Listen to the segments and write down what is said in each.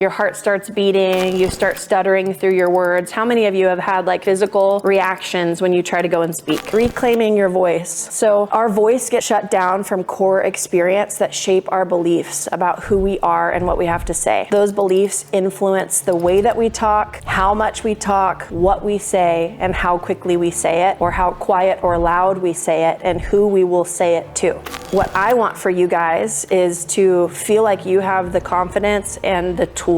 Your heart starts beating, you start stuttering through your words. How many of you have had like physical reactions when you try to go and speak? Reclaiming your voice. So our voice gets shut down from core experience that shape our beliefs about who we are and what we have to say. Those beliefs influence the way that we talk, how much we talk, what we say, and how quickly we say it, or how quiet or loud we say it, and who we will say it to. What I want for you guys is to feel like you have the confidence and the tools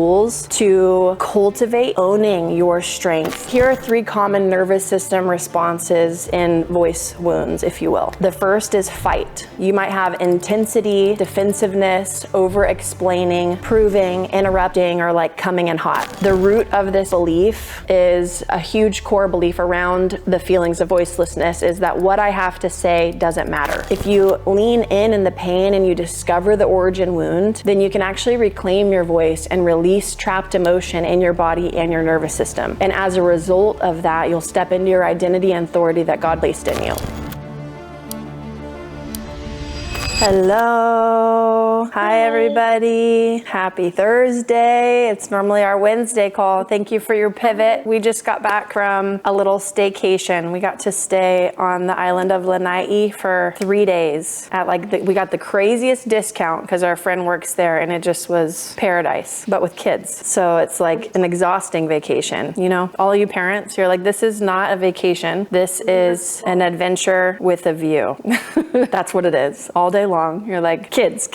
to cultivate owning your strength. Here are 3 common nervous system responses in voice wounds, if you will. The first is fight. You might have intensity, defensiveness, over-explaining, proving, interrupting, or like coming in hot. The root of this belief is a huge core belief around the feelings of voicelessness, is that what I have to say doesn't matter. If you lean in the pain and you discover the origin wound, then you can actually reclaim your voice and release trapped emotion in your body and your nervous system. And as a result of that, you'll step into your identity and authority that God placed in you. Hello. Hi, everybody. Happy Thursday. It's normally our Wednesday call. Thank you for your pivot. We just got back from a little staycation. We got to stay on the island of Lanai for 3 days at we got the craziest discount because our friend works there, and it just was paradise, but with kids. So it's like an exhausting vacation. You know, all you parents, you're like, this is not a vacation. This is an adventure with a view. That's what it is. All day long. You're like, kids.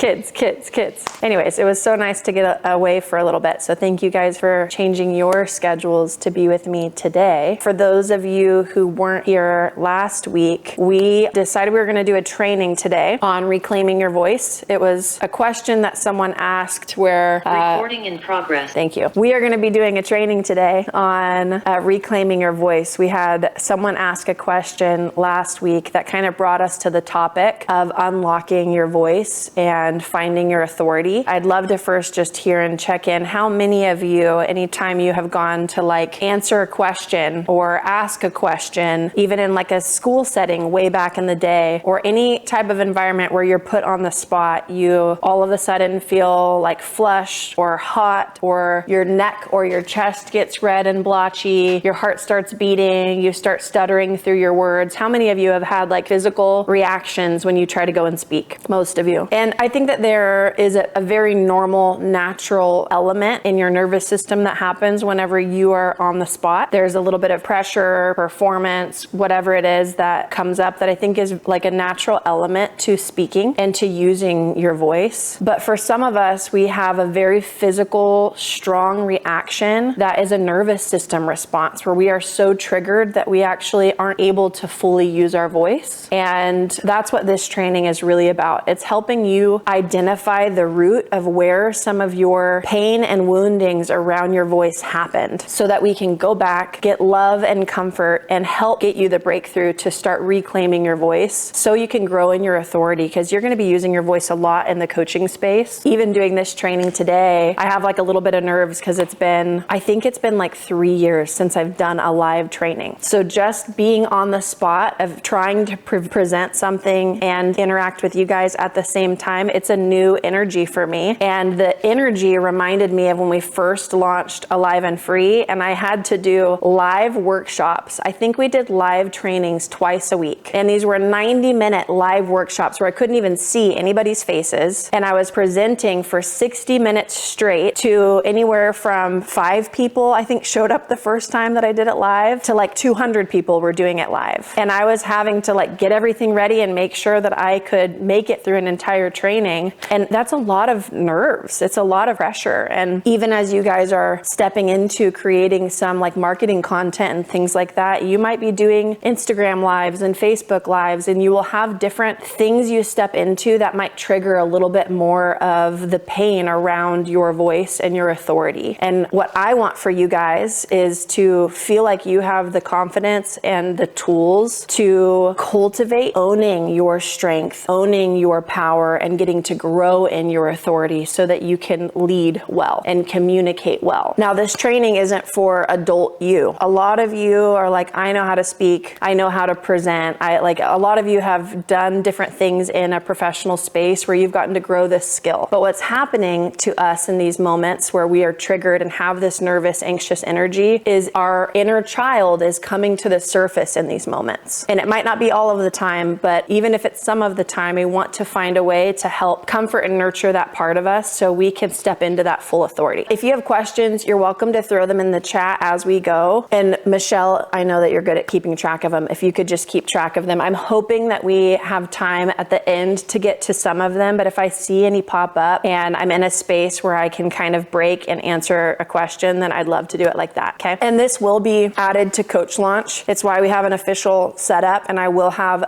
Anyways, it was so nice to get away for a little bit. So thank you guys for changing your schedules to be with me today. For those of you who weren't here last week, we decided we were going to do a training today on reclaiming your voice. It was a question that someone asked where... recording in progress. Thank you. We are going to be doing a training today on reclaiming your voice. We had someone ask a question last week that kind of brought us to the topic of unlocking your voice and finding your authority. I'd love to first just hear and check in how many of you, anytime you have gone to like answer a question or ask a question, even in like a school setting way back in the day, or any type of environment where you're put on the spot, you all of a sudden feel like flushed or hot, or your neck or your chest gets red and blotchy, your heart starts beating, you start stuttering through your words. How many of you have had like physical reactions when you try to go and speak? Most of you. And I think that there is a very normal, natural element in your nervous system that happens whenever you are on the spot. There's a little bit of pressure, performance, whatever it is that comes up that I think is like a natural element to speaking and to using your voice. But for some of us, we have a very physical, strong reaction that is a nervous system response where we are so triggered that we actually aren't able to fully use our voice. And that's what this training is really about. It's helping you identify the root of where some of your pain and woundings around your voice happened, so that we can go back, get love and comfort, and help get you the breakthrough to start reclaiming your voice so you can grow in your authority, because you're going to be using your voice a lot in the coaching space. Even doing this training today, I have like a little bit of nerves because I think it's been like 3 years since I've done a live training. So just being on the spot of trying to present something and interact with you guys at the same time, it's a new energy for me. And the energy reminded me of when we first launched Alive and Free, and I had to do live workshops. I think we did live trainings twice a week. And these were 90-minute live workshops where I couldn't even see anybody's faces. And I was presenting for 60 minutes straight to anywhere from 5 people, I think, showed up the first time that I did it live, to like 200 people were doing it live. And I was having to like get everything ready and make sure that I could make it through an entire training. And that's a lot of nerves. It's a lot of pressure. And even as you guys are stepping into creating some like marketing content and things like that, you might be doing Instagram lives and Facebook lives, and you will have different things you step into that might trigger a little bit more of the pain around your voice and your authority. And what I want for you guys is to feel like you have the confidence and the tools to cultivate owning your strength, owning reclaiming your power and getting to grow in your authority so that you can lead well and communicate well. Now, this training isn't for adult you. A lot of you are like, I know how to speak. I know how to present. A lot of you have done different things in a professional space where you've gotten to grow this skill. But what's happening to us in these moments where we are triggered and have this nervous, anxious energy is our inner child is coming to the surface in these moments. And it might not be all of the time, but even if it's some of the time, we want to find a way to help comfort and nurture that part of us so we can step into that full authority. If you have questions, you're welcome to throw them in the chat as we go. And Michelle, I know that you're good at keeping track of them. If you could just keep track of them. I'm hoping that we have time at the end to get to some of them, but if I see any pop up and I'm in a space where I can kind of break and answer a question, then I'd love to do it like that, okay? And this will be added to Coach Launch. It's why we have an official setup, and I will have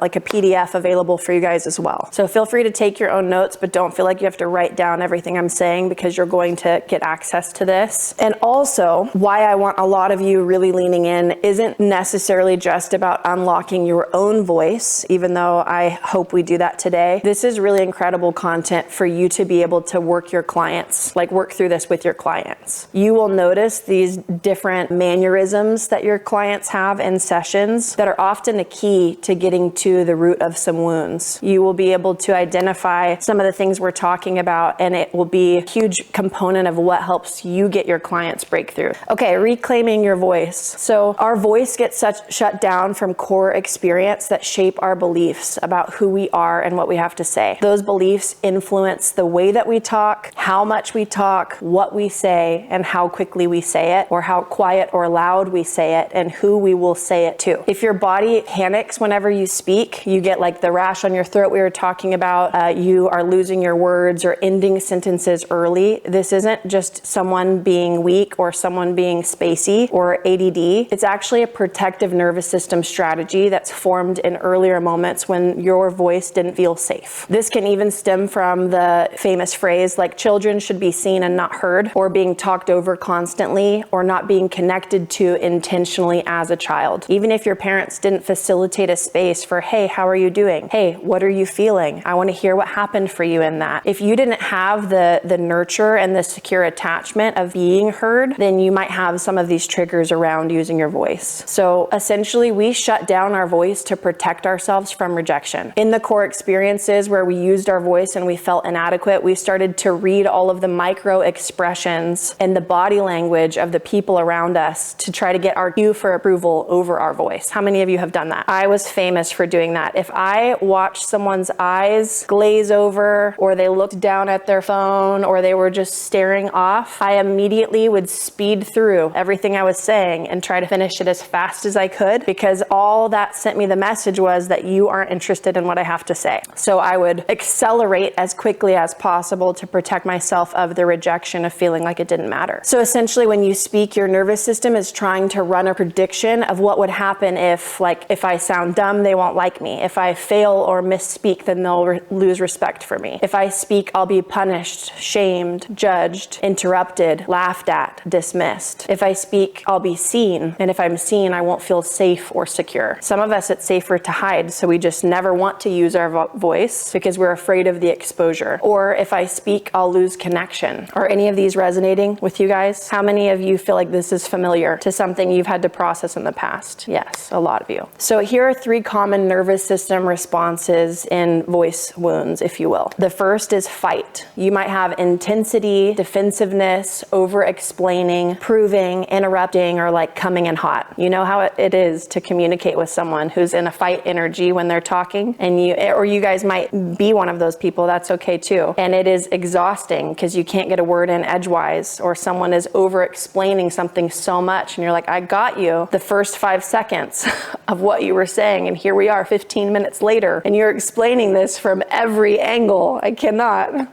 like a PDF available for you guys as well. So feel free to take your own notes, but don't feel like you have to write down everything I'm saying because you're going to get access to this. And also, why I want a lot of you really leaning in isn't necessarily just about unlocking your own voice, even though I hope we do that today. This is really incredible content for you to be able to work your clients, like work through this with your clients. You will notice these different mannerisms that your clients have in sessions that are often a key to getting to the root of some wounds. You will be able to identify some of the things we're talking about, and it will be a huge component of what helps you get your clients breakthrough. Okay, reclaiming your voice. So our voice gets shut down from core experience that shape our beliefs about who we are and what we have to say. Those beliefs influence the way that we talk, how much we talk, what we say, and how quickly we say it, or how quiet or loud we say it, and who we will say it to. If your body panics whenever you speak, you get like the rash on your throat we were talking about, you are losing your words or ending sentences early. This isn't just someone being weak or someone being spacey or ADD. It's actually a protective nervous system strategy that's formed in earlier moments when your voice didn't feel safe. This can even stem from the famous phrase like children should be seen and not heard, or being talked over constantly, or not being connected to intentionally as a child. Even if your parents didn't facilitate a space for, hey, how are you doing? Hey, what are you feeling? I want to hear what happened for you in that. If you didn't have the nurture and the secure attachment of being heard, then you might have some of these triggers around using your voice. So essentially, we shut down our voice to protect ourselves from rejection. In the core experiences where we used our voice and we felt inadequate, we started to read all of the micro expressions and the body language of the people around us to try to get our cue for approval over our voice. How many of you have done that? I was famous for doing that. If I watched someone's eyes glaze over, or they looked down at their phone, or they were just staring off, I immediately would speed through everything I was saying and try to finish it as fast as I could, because all that sent me the message was that you aren't interested in what I have to say. So I would accelerate as quickly as possible to protect myself of the rejection of feeling like it didn't matter. So essentially, when you speak, your nervous system is trying to run a prediction of what would happen if I sound dumb, they won't like me. If I fail or misspeak, then they'll lose respect for me. If I speak, I'll be punished, shamed, judged, interrupted, laughed at, dismissed. If I speak, I'll be seen. And if I'm seen, I won't feel safe or secure. Some of us, it's safer to hide, so we just never want to use our voice because we're afraid of the exposure. Or if I speak, I'll lose connection. Are any of these resonating with you guys? How many of you feel like this is familiar to something you've had to process in the past? Yes, a lot of you. So here are 3 common nervous system responses in voice wounds, if you will. The first is fight. You might have intensity, defensiveness, over-explaining, proving, interrupting, or like coming in hot. You know how it is to communicate with someone who's in a fight energy when they're talking, and you guys might be one of those people. That's okay too. And it is exhausting because you can't get a word in edgewise, or someone is over-explaining something so much and you're like, I got you the first 5 seconds of what you were saying, and here we are 15 minutes later and you're explaining this from every angle. I cannot.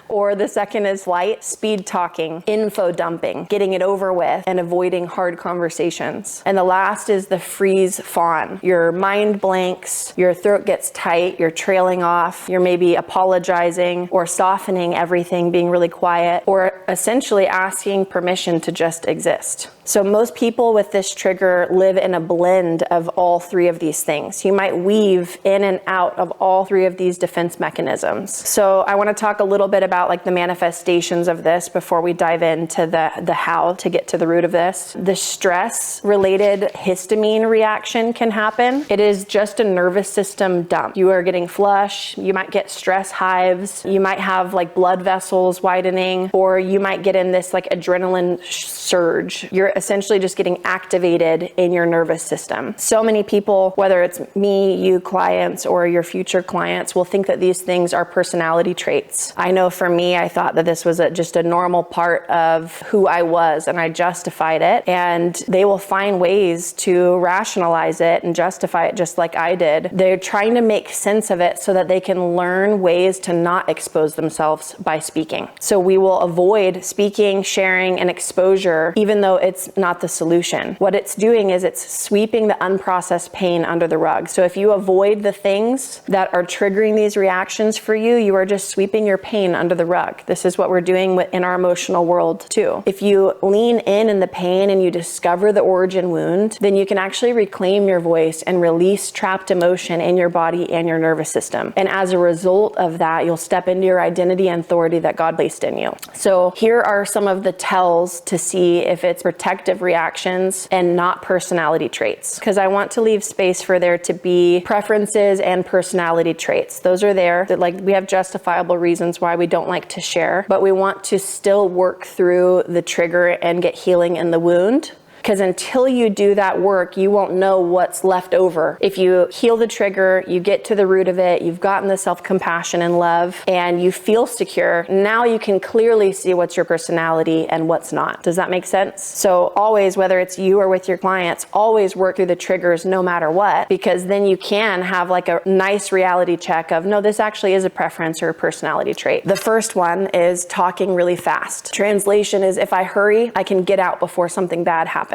Or the second is flight, speed talking, info dumping, getting it over with, and avoiding hard conversations. And the last is the freeze fawn. Your mind blanks, your throat gets tight, you're trailing off, you're maybe apologizing or softening everything, being really quiet, or essentially asking permission to just exist. So most people with this trigger live in a blend of all three of these things. You might weave in and out of all three of these defense mechanisms. So I want to talk a little bit about like the manifestations of this before we dive into the how to get to the root of this. The stress related histamine reaction can happen. It is just a nervous system dump. You are getting flush, you might get stress hives, you might have like blood vessels widening, or you might get in this like adrenaline surge. You're essentially just getting activated in your nervous system. So many people, whether it's me, you clients, or your future clients, will think that these things are personality traits. I know for me, I thought that this was just a normal part of who I was, and I justified it. And they will find ways to rationalize it and justify it just like I did. They're trying to make sense of it so that they can learn ways to not expose themselves by speaking. So we will avoid speaking, sharing, and exposure, even though it's not the solution. What it's doing is it's sweeping the unprocessed pain under the rug. So if you avoid the things that are triggering these reactions for you, you are just sweeping your pain under the rug. This is what we're doing in our emotional world too. If you lean in the pain and you discover the origin wound, then you can actually reclaim your voice and release trapped emotion in your body and your nervous system. And as a result of that, you'll step into your identity and authority that God placed in you. So here are some of the tells to see if it's protective reactions and not personality traits, because I want to leave space for there to be preferences and personality traits. Those are there. That like we have justifiable reasons why we don't like to share, but we want to still work through the trigger and get healing in the wound. Because until you do that work, you won't know what's left over. If you heal the trigger, you get to the root of it, you've gotten the self-compassion and love, and you feel secure, now you can clearly see what's your personality and what's not. Does that make sense? So always, whether it's you or with your clients, always work through the triggers no matter what, because then you can have like a nice reality check of, no, this actually is a preference or a personality trait. The first one is talking really fast. Translation is, if I hurry, I can get out before something bad happens.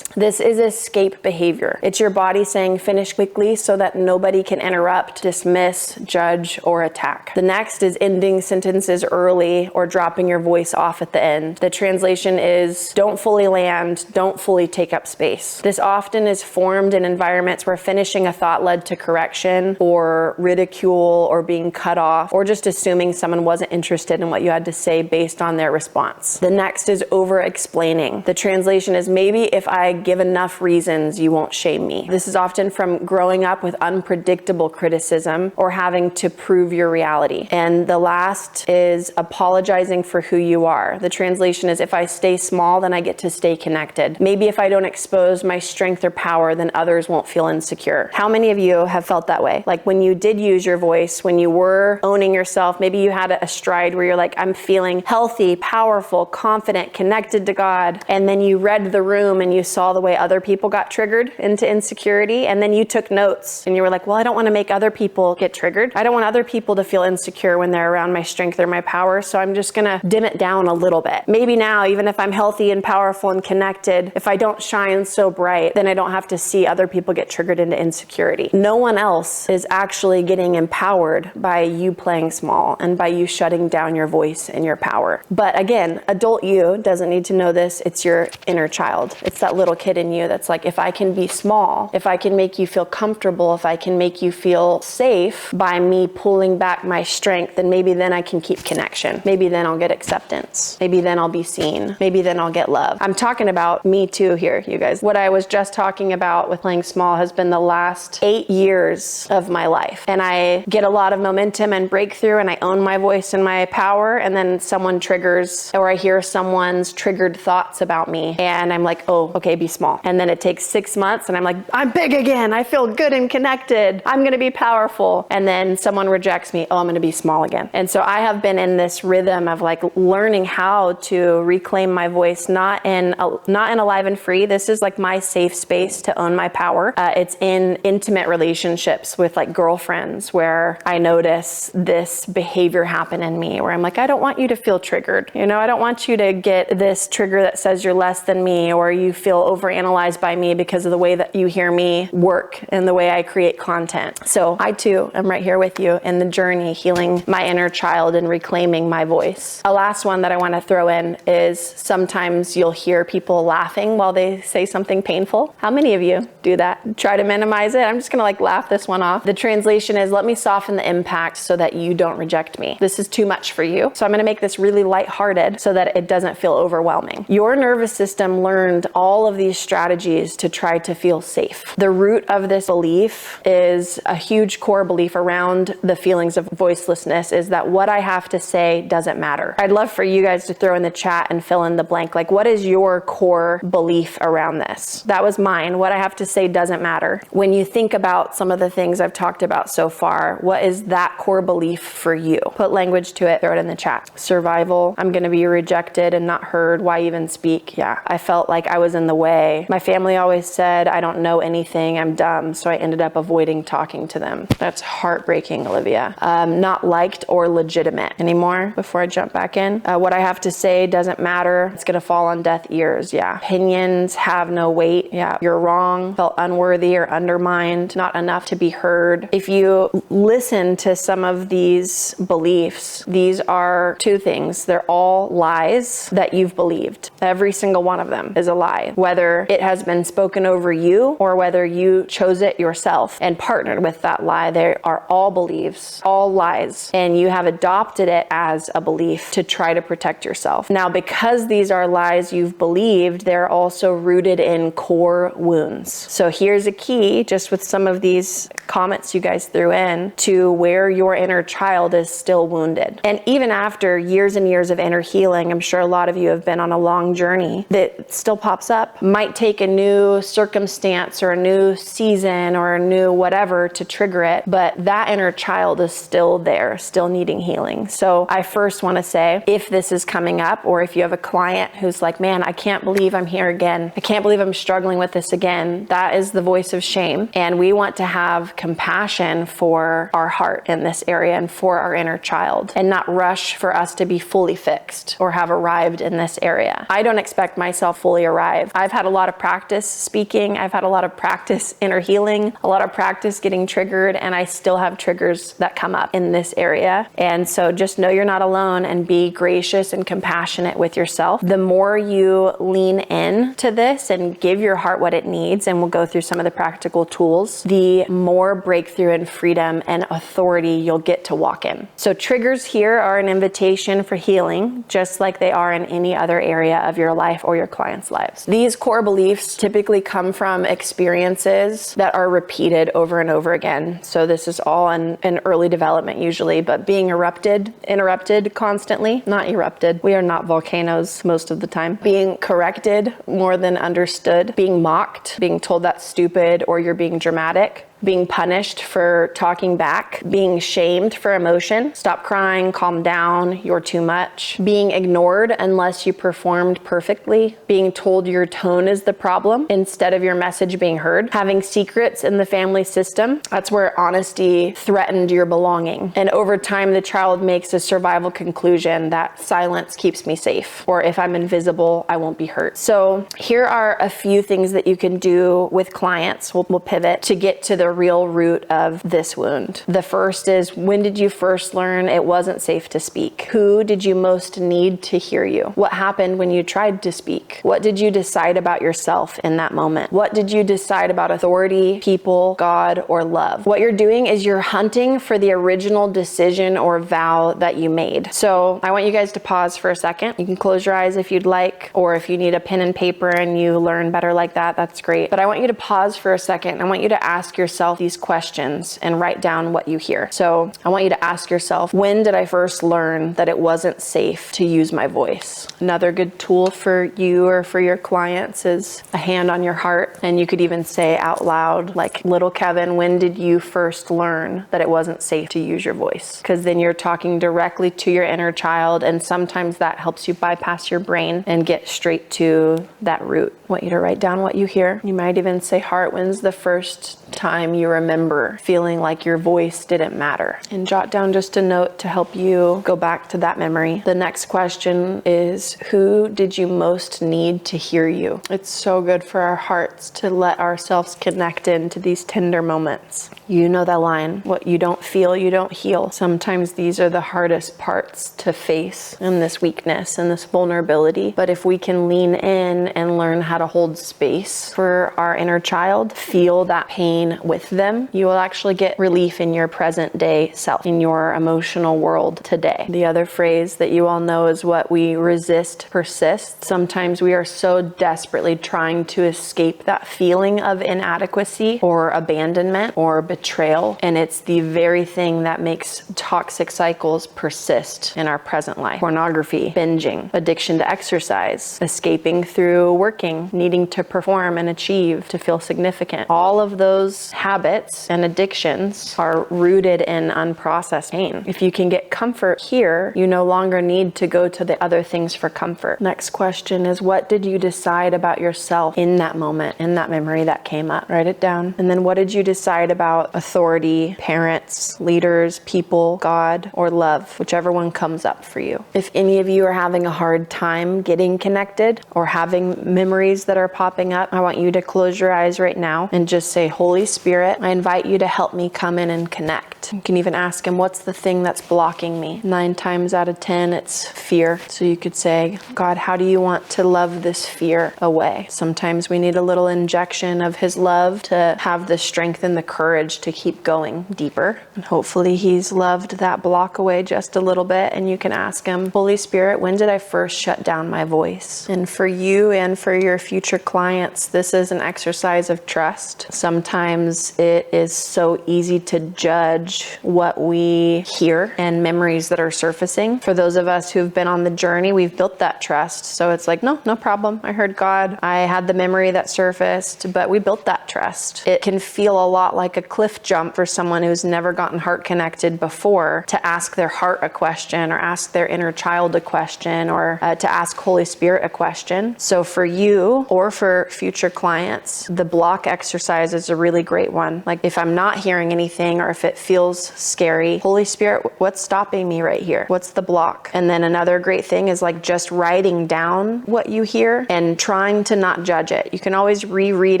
This is escape behavior. It's your body saying finish quickly so that nobody can interrupt, dismiss, judge, or attack. The next is ending sentences early or dropping your voice off at the end. The translation is don't fully land, don't fully take up space. This often is formed in environments where finishing a thought led to correction or ridicule or being cut off or just assuming someone wasn't interested in what you had to say based on their response. The next is over-explaining. The translation is maybe if I give enough reasons, you won't shame me. This is often from growing up with unpredictable criticism or having to prove your reality. And the last is apologizing for who you are. The translation is if I stay small, then I get to stay connected. Maybe if I don't expose my strength or power, then others won't feel insecure. How many of you have felt that way? Like when you did use your voice, when you were owning yourself, maybe you had a stride where you're like, I'm feeling healthy, powerful, confident, connected to God. And then you read the room and you saw the way other people got triggered into insecurity, and then you took notes and you were like, well, I don't want to make other people get triggered. I don't want other people to feel insecure when they're around my strength or my power, so I'm just gonna dim it down a little bit. Maybe now, even if I'm healthy and powerful and connected, if I don't shine so bright, then I don't have to see other people get triggered into insecurity. No one else is actually getting empowered by you playing small and by you shutting down your voice and your power. But again, adult you doesn't need to know this. It's your inner child. It's that little kid in you that's like, if I can be small, if I can make you feel comfortable, if I can make you feel safe by me pulling back my strength, then maybe then I can keep connection. Maybe then I'll get acceptance. Maybe then I'll be seen. Maybe then I'll get love. I'm talking about me too here, you guys. What I was just talking about with playing small has been the last 8 years of my life. And I get a lot of momentum and breakthrough and I own my voice and my power, and then someone triggers, or I hear someone's triggered thoughts about me and I'm like, oh, okay, be small. And then it takes 6 months and I'm like, I'm big again. I feel good and connected. I'm going to be powerful. And then someone rejects me. Oh, I'm going to be small again. And so I have been in this rhythm of like learning how to reclaim my voice, not in Alive and Free. This is like my safe space to own my power. It's in intimate relationships with like girlfriends where I notice this behavior happen in me where I'm like, I don't want you to feel triggered. You know, I don't want you to get this trigger that says you're less than me or you feel overanalyzed by me because of the way that you hear me work and the way I create content. So I too am right here with you in the journey, healing my inner child and reclaiming my voice. A last one that I want to throw in is sometimes you'll hear people laughing while they say something painful. How many of you do that? Try to minimize it. I'm just gonna laugh this one off. The translation is, let me soften the impact so that you don't reject me. This is too much for you. So I'm gonna make this really lighthearted so that it doesn't feel overwhelming. Your nervous system learned all of these strategies to try to feel safe. The root of this belief is a huge core belief around the feelings of voicelessness, is that what I have to say doesn't matter. I'd love for you guys to throw in the chat and fill in the blank. What is your core belief around this? That was mine. What I have to say doesn't matter. When you think about some of the things I've talked about so far, what is that core belief for you? Put language to it, throw it in the chat. Survival, I'm gonna be rejected and not heard, why even speak? Yeah, I felt like I was in the way. My family always said, I don't know anything, I'm dumb, so I ended up avoiding talking to them. That's heartbreaking, Olivia. Not liked or legitimate. Any more before I jump back in? What I have to say doesn't matter. It's gonna fall on deaf ears. Yeah. Opinions have no weight. Yeah. You're wrong. Felt unworthy or undermined. Not enough to be heard. If you listen to some of these beliefs, these are two things. They're all lies that you've believed. Every single one of them is a lie. Whether it has been spoken over you or whether you chose it yourself and partnered with that lie, they are all beliefs, all lies, and you have adopted it as a belief to try to protect yourself. Now, because these are lies you've believed, they're also rooted in core wounds. So here's a key, just with some of these comments you guys threw in, to where your inner child is still wounded. And even after years and years of inner healing, I'm sure a lot of you have been on a long journey, that still pops up. Might take a new circumstance or a new season or a new whatever to trigger it, but that inner child is still there, still needing healing. So I first want to say, if this is coming up, or if you have a client who's like, man, I can't believe I'm here again. I can't believe I'm struggling with this again. That is the voice of shame. And we want to have compassion for our heart in this area and for our inner child, and not rush for us to be fully fixed or have arrived in this area. I don't expect myself fully arrived. I've had a lot of practice speaking. I've had a lot of practice inner healing, a lot of practice getting triggered, and I still have triggers that come up in this area. And so just know you're not alone, and be gracious and compassionate with yourself. The more you lean in to this and give your heart what it needs, and we'll go through some of the practical tools, the more breakthrough and freedom and authority you'll get to walk in. So triggers here are an invitation for healing, just like they are in any other area of your life or your clients' lives. These core beliefs typically come from experiences that are repeated over and over again. So this is all in early development usually, but being interrupted constantly, not erupted. We are not volcanoes most of the time. Being corrected more than understood, being mocked, being told that's stupid or you're being dramatic, being punished for talking back, being shamed for emotion, stop crying, calm down, you're too much, being ignored unless you performed perfectly, being told your tone is the problem instead of your message being heard, having secrets in the family system. That's where honesty threatened your belonging. And over time, the child makes a survival conclusion that silence keeps me safe, or if I'm invisible, I won't be hurt. So here are a few things that you can do with clients. We'll pivot to get to the real root of this wound. The first is, when did you first learn it wasn't safe to speak? Who did you most need to hear you? What happened when you tried to speak? What did you decide about yourself in that moment? What did you decide about authority, people, God, or love? What you're doing is you're hunting for the original decision or vow that you made. So I want you guys to pause for a second. You can close your eyes if you'd like, or if you need a pen and paper and you learn better like that, that's great. But I want you to pause for a second. I want you to ask yourself these questions and write down what you hear. So I want you to ask yourself, when did I first learn that it wasn't safe to use my voice? Another good tool for you or for your clients is a hand on your heart. And you could even say out loud, like, little Kevin, when did you first learn that it wasn't safe to use your voice? Because then you're talking directly to your inner child, and sometimes that helps you bypass your brain and get straight to that root. I want you to write down what you hear. You might even say, heart, when's the first time time you remember feeling like your voice didn't matter. And jot down just a note to help you go back to that memory. The next question is, who did you most need to hear you? It's so good for our hearts to let ourselves connect into these tender moments. You know that line, what you don't feel, you don't heal. Sometimes these are the hardest parts to face in this weakness and this vulnerability. But if we can lean in and learn how to hold space for our inner child, feel that pain with them, you will actually get relief in your present day self, in your emotional world today. The other phrase that you all know is what we resist persists. Sometimes we are so desperately trying to escape that feeling of inadequacy or abandonment or betrayal, and it's the very thing that makes toxic cycles persist in our present life. Pornography, binging, addiction to exercise, escaping through working, needing to perform and achieve to feel significant. All of those habits and addictions are rooted in unprocessed pain. If you can get comfort here, you no longer need to go to the other things for comfort. Next question is, what did you decide about yourself in that moment, in that memory that came up? Write it down. And then what did you decide about authority, parents, leaders, people, God, or love, whichever one comes up for you? If any of you are having a hard time getting connected or having memories that are popping up, I want you to close your eyes right now and just say, Holy Spirit, I invite you to help me come in and connect. You can even ask him, what's the thing that's blocking me? 9 times out of 10, it's fear. So you could say, God, how do you want to love this fear away? Sometimes we need a little injection of his love to have the strength and the courage to keep going deeper. And hopefully he's loved that block away just a little bit. And you can ask him, Holy Spirit, when did I first shut down my voice? And for you and for your future clients, this is an exercise of trust. Sometimes it is so easy to judge what we hear and memories that are surfacing. For those of us who've been on the journey, we've built that trust. So it's like, no problem. I heard God. I had the memory that surfaced, but we built that trust. It can feel a lot like a cliff jump for someone who's never gotten heart connected before to ask their heart a question or ask their inner child a question or to ask Holy Spirit a question. So for you or for future clients, the block exercise is a really great one. Like if I'm not hearing anything or if it feels scary, Holy Spirit, what's stopping me right here? What's the block? And then another great thing is like just writing down what you hear and trying to not judge it. You can always reread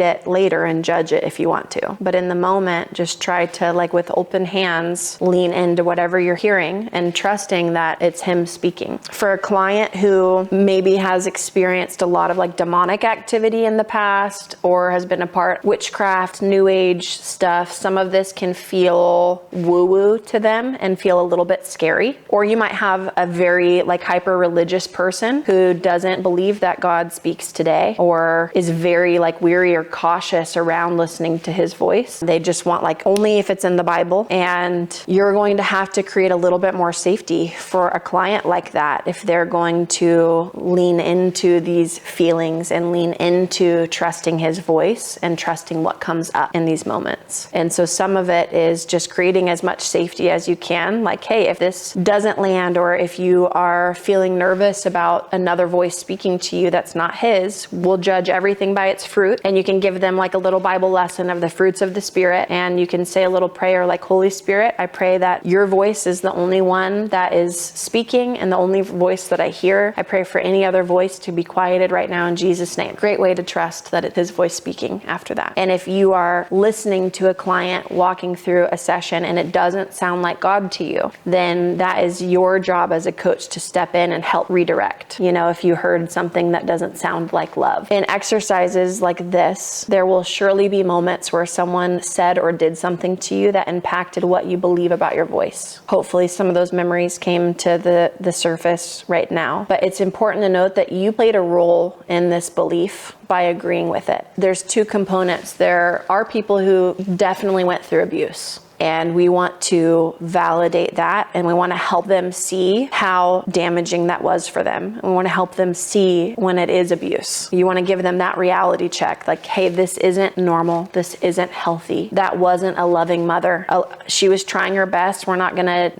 it later and judge it if you want to. But in the moment, just try to, like with open hands, lean into whatever you're hearing and trusting that it's him speaking. For a client who maybe has experienced a lot of like demonic activity in the past or has been a part witchcraft, new age stuff, some of this can feel woo-woo to them and feel a little bit scary. Or you might have a very like hyper religious person who doesn't believe that God speaks today or is very like weary or cautious around listening to his voice. They just want like only if it's in the Bible, and you're going to have to create a little bit more safety for a client like that if they're going to lean into these feelings and lean into trusting his voice and trusting what comes up in these moments. And so some of it is just creating as much safety as you can. Like, hey, if this doesn't land or if you are feeling nervous about another voice speaking to you that's not his, we'll judge everything by its fruit. And you can give them like a little Bible lesson of the fruits of the Spirit. And you can say a little prayer like, Holy Spirit, I pray that your voice is the only one that is speaking and the only voice that I hear. I pray for any other voice to be quieted right now in Jesus' name. Great way to trust that it's his voice speaking after that. And if you are listening to a client walking through a session and it doesn't sound like God to you, then that is your job as a coach to step in and help redirect. You know, if you heard something that doesn't sound like love. In exercises like this, there will surely be moments where someone said or did something to you that impacted what you believe about your voice. Hopefully some of those memories came to the surface right now. But it's important to note that you played a role in this belief by agreeing with it. There's two components. There are people who definitely went through abuse. And we want to validate that, and we want to help them see how damaging that was for them. We want to help them see when it is abuse. You want to give them that reality check, like, hey, this isn't normal. This isn't healthy. That wasn't a loving mother. She was trying her best. We're not going to,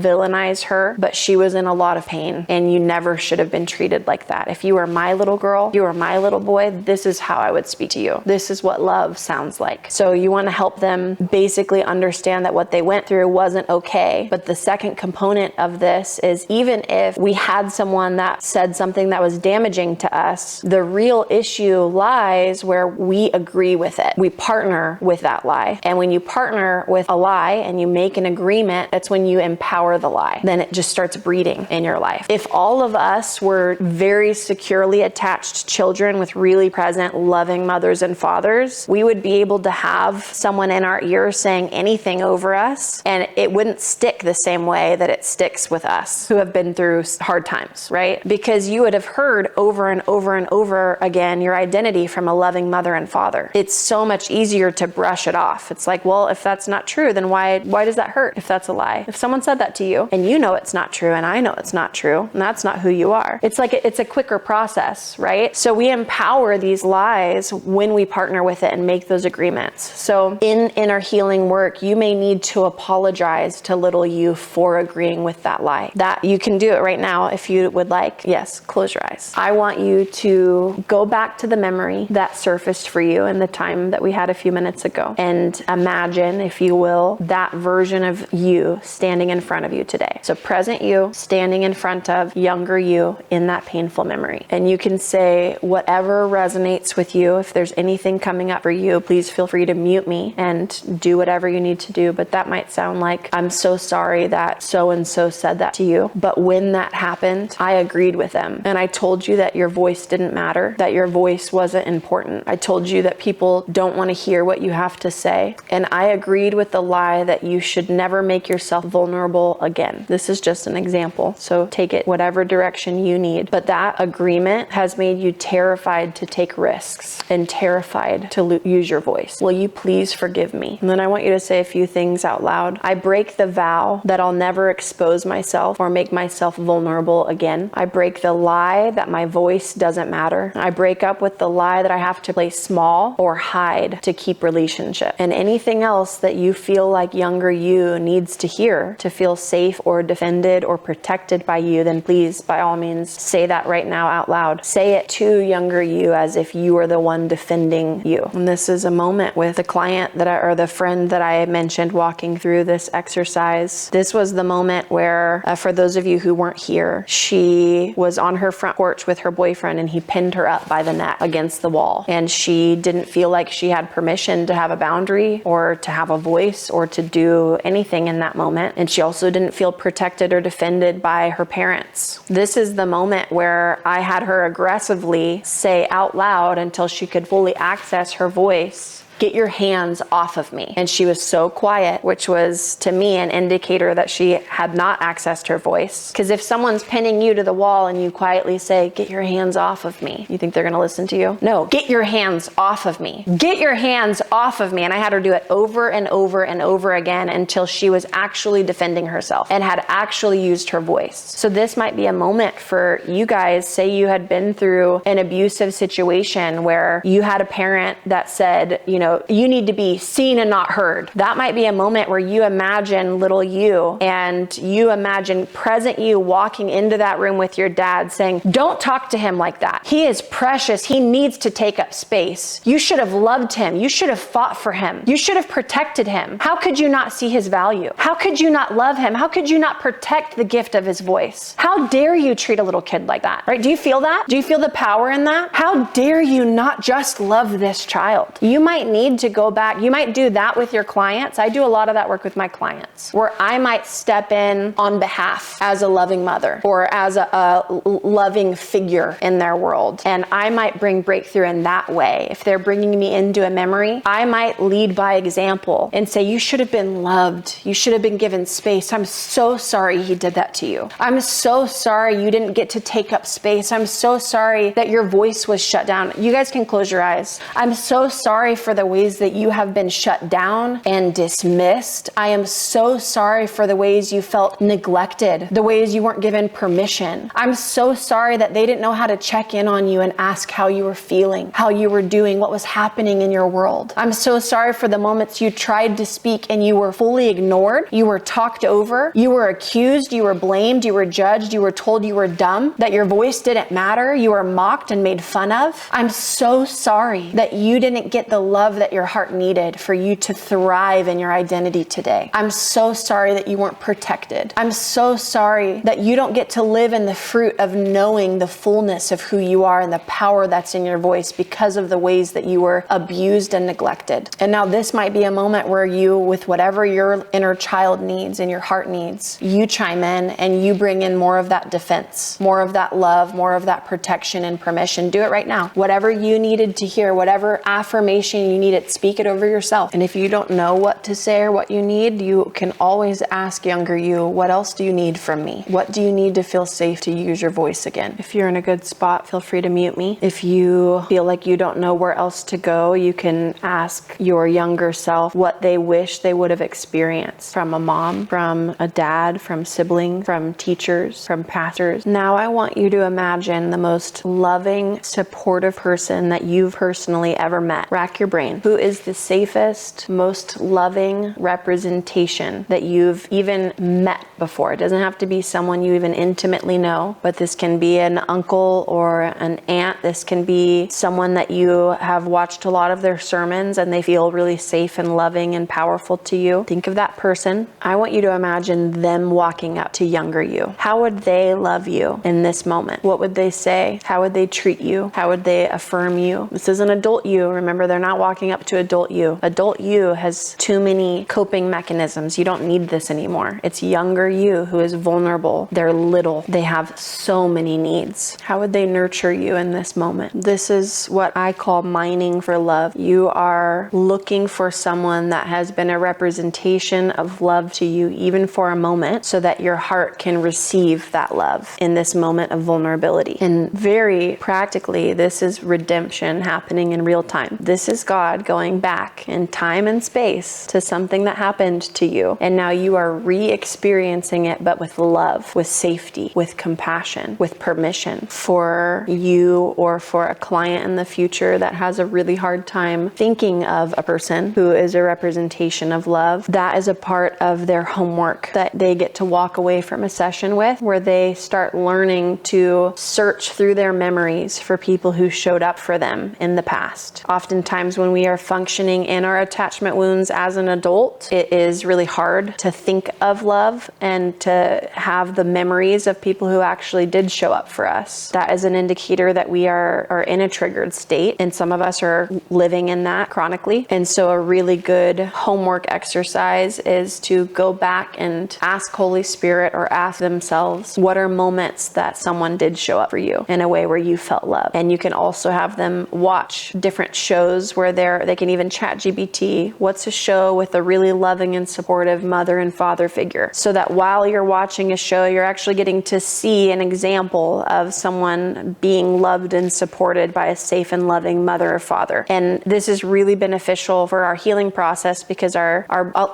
villainize her, but she was in a lot of pain, and you never should have been treated like that. If you were my little girl, you were my little boy, this is how I would speak to you. This is what love sounds like. So you want to help them basically understand that what they went through wasn't okay. But the second component of this is, even if we had someone that said something that was damaging to us, the real issue lies where we agree with it. We partner with that lie. And when you partner with a lie and you make an agreement, that's when you empower the lie. Then it just starts breeding in your life. If all of us were very securely attached children with really present, loving mothers and fathers, we would be able to have someone in our ear saying anything over us, and it wouldn't stick the same way that it sticks with us who have been through hard times, right? Because you would have heard over and over and over again your identity from a loving mother and father. It's so much easier to brush it off. It's like, well, if that's not true, then why does that hurt if that's a lie? If someone said that to you and you know it's not true and I know it's not true, and that's not who you are. It's like it's a quicker process, right? So we empower these lies when we partner with it and make those agreements. So in inner healing work, you may need to apologize to little you for agreeing with that lie. That you can do it right now if you would like. Yes, close your eyes. I want you to go back to the memory that surfaced for you in the time that we had a few minutes ago, and imagine, if you will, that version of you standing in front of you today. So present you standing in front of younger you in that painful memory. And you can say whatever resonates with you. If there's anything coming up for you, please feel free to mute me and do whatever you need to do. But that might sound like, I'm so sorry that so-and-so said that to you. But when that happened, I agreed with them. And I told you that your voice didn't matter, that your voice wasn't important. I told you that people don't want to hear what you have to say. And I agreed with the lie that you should never make yourself vulnerable again. This is just an example, so take it whatever direction you need. But that agreement has made you terrified to take risks and terrified to use your voice. Will you please forgive me? And then I want you to say a few things out loud. I break the vow that I'll never expose myself or make myself vulnerable again. I break the lie that my voice doesn't matter. I break up with the lie that I have to play small or hide to keep relationship. And anything else that you feel like younger you needs to hear to feel safe or defended or protected by you, then please, by all means, say that right now out loud. Say it to younger you as if you are the one defending you. And this is a moment with the client or the friend that I mentioned walking through this exercise. This was the moment where, for those of you who weren't here, she was on her front porch with her boyfriend and he pinned her up by the neck against the wall. And she didn't feel like she had permission to have a boundary or to have a voice or to do anything in that moment. And she also didn't feel protected or defended by her parents. This is the moment where I had her aggressively say out loud until she could fully access her voice, "Get your hands off of me." And she was so quiet, which was to me an indicator that she had not accessed her voice. Because if someone's pinning you to the wall and you quietly say, "Get your hands off of me," you think they're going to listen to you? No, get your hands off of me. Get your hands off of me. And I had her do it over and over and over again until she was actually defending herself and had actually used her voice. So this might be a moment for you guys. Say you had been through an abusive situation where you had a parent that said, you need to be seen and not heard. That might be a moment where you imagine little you and you imagine present you walking into that room with your dad saying, "Don't talk to him like that. He is precious. He needs to take up space. You should have loved him. You should have fought for him. You should have protected him. How could you not see his value? How could you not love him? How could you not protect the gift of his voice? How dare you treat a little kid like that?" Right? Do you feel that? Do you feel the power in that? How dare you not just love this child? You might need to go back. You might do that with your clients. I do a lot of that work with my clients where I might step in on behalf as a loving mother or as a loving figure in their world. And I might bring breakthrough in that way. If they're bringing me into a memory, I might lead by example and say, "You should have been loved. You should have been given space. I'm so sorry he did that to you. I'm so sorry you didn't get to take up space. I'm so sorry that your voice was shut down." You guys can close your eyes. I'm so sorry for the the ways that you have been shut down and dismissed. I am so sorry for the ways you felt neglected, the ways you weren't given permission. I'm so sorry that they didn't know how to check in on you and ask how you were feeling, how you were doing, what was happening in your world. I'm so sorry for the moments you tried to speak and you were fully ignored, you were talked over, you were accused, you were blamed, you were judged, you were told you were dumb, that your voice didn't matter, you were mocked and made fun of. I'm so sorry that you didn't get the love that your heart needed for you to thrive in your identity today. I'm so sorry that you weren't protected. I'm so sorry that you don't get to live in the fruit of knowing the fullness of who you are and the power that's in your voice because of the ways that you were abused and neglected. And now this might be a moment where you, with whatever your inner child needs and your heart needs, you chime in and you bring in more of that defense, more of that love, more of that protection and permission. Do it right now. Whatever you needed to hear, whatever affirmation you needed, speak it over yourself. And if you don't know what to say or what you need, you can always ask younger you, what else do you need from me? What do you need to feel safe to use your voice again? If you're in a good spot, feel free to mute me. If you feel like you don't know where else to go, you can ask your younger self what they wish they would have experienced from a mom, from a dad, from siblings, from teachers, from pastors. Now I want you to imagine the most loving, supportive person that you've personally ever met. Rack your brain. Who is the safest, most loving representation that you've even met before? It doesn't have to be someone you even intimately know, but this can be an uncle or an aunt. This can be someone that you have watched a lot of their sermons and they feel really safe and loving and powerful to you. Think of that person. I want you to imagine them walking up to younger you. How would they love you in this moment? What would they say? How would they treat you? How would they affirm you? This is an adult you. Remember, they're not walking up to adult you. Adult you has too many coping mechanisms. You don't need this anymore. It's younger you who is vulnerable. They're little. They have so many needs. How would they nurture you in this moment? This is what I call mining for love. You are looking for someone that has been a representation of love to you, even for a moment, so that your heart can receive that love in this moment of vulnerability. And very practically, this is redemption happening in real time. This is God going back in time and space to something that happened to you. And now you are re-experiencing it, but with love, with safety, with compassion, with permission for you or for a client in the future that has a really hard time thinking of a person who is a representation of love. That is a part of their homework that they get to walk away from a session with, where they start learning to search through their memories for people who showed up for them in the past. Oftentimes when we are functioning in our attachment wounds as an adult, it is really hard to think of love and to have the memories of people who actually did show up for us. That is an indicator that we are in a triggered state, and some of us are living in that chronically. And so a really good homework exercise is to go back and ask Holy Spirit, or ask themselves, what are moments that someone did show up for you in a way where you felt love? And you can also have them watch different shows where they can even chat GPT, what's a show with a really loving and supportive mother and father figure, so that while you're watching a show, you're actually getting to see an example of someone being loved and supported by a safe and loving mother or father. And this is really beneficial for our healing process, because a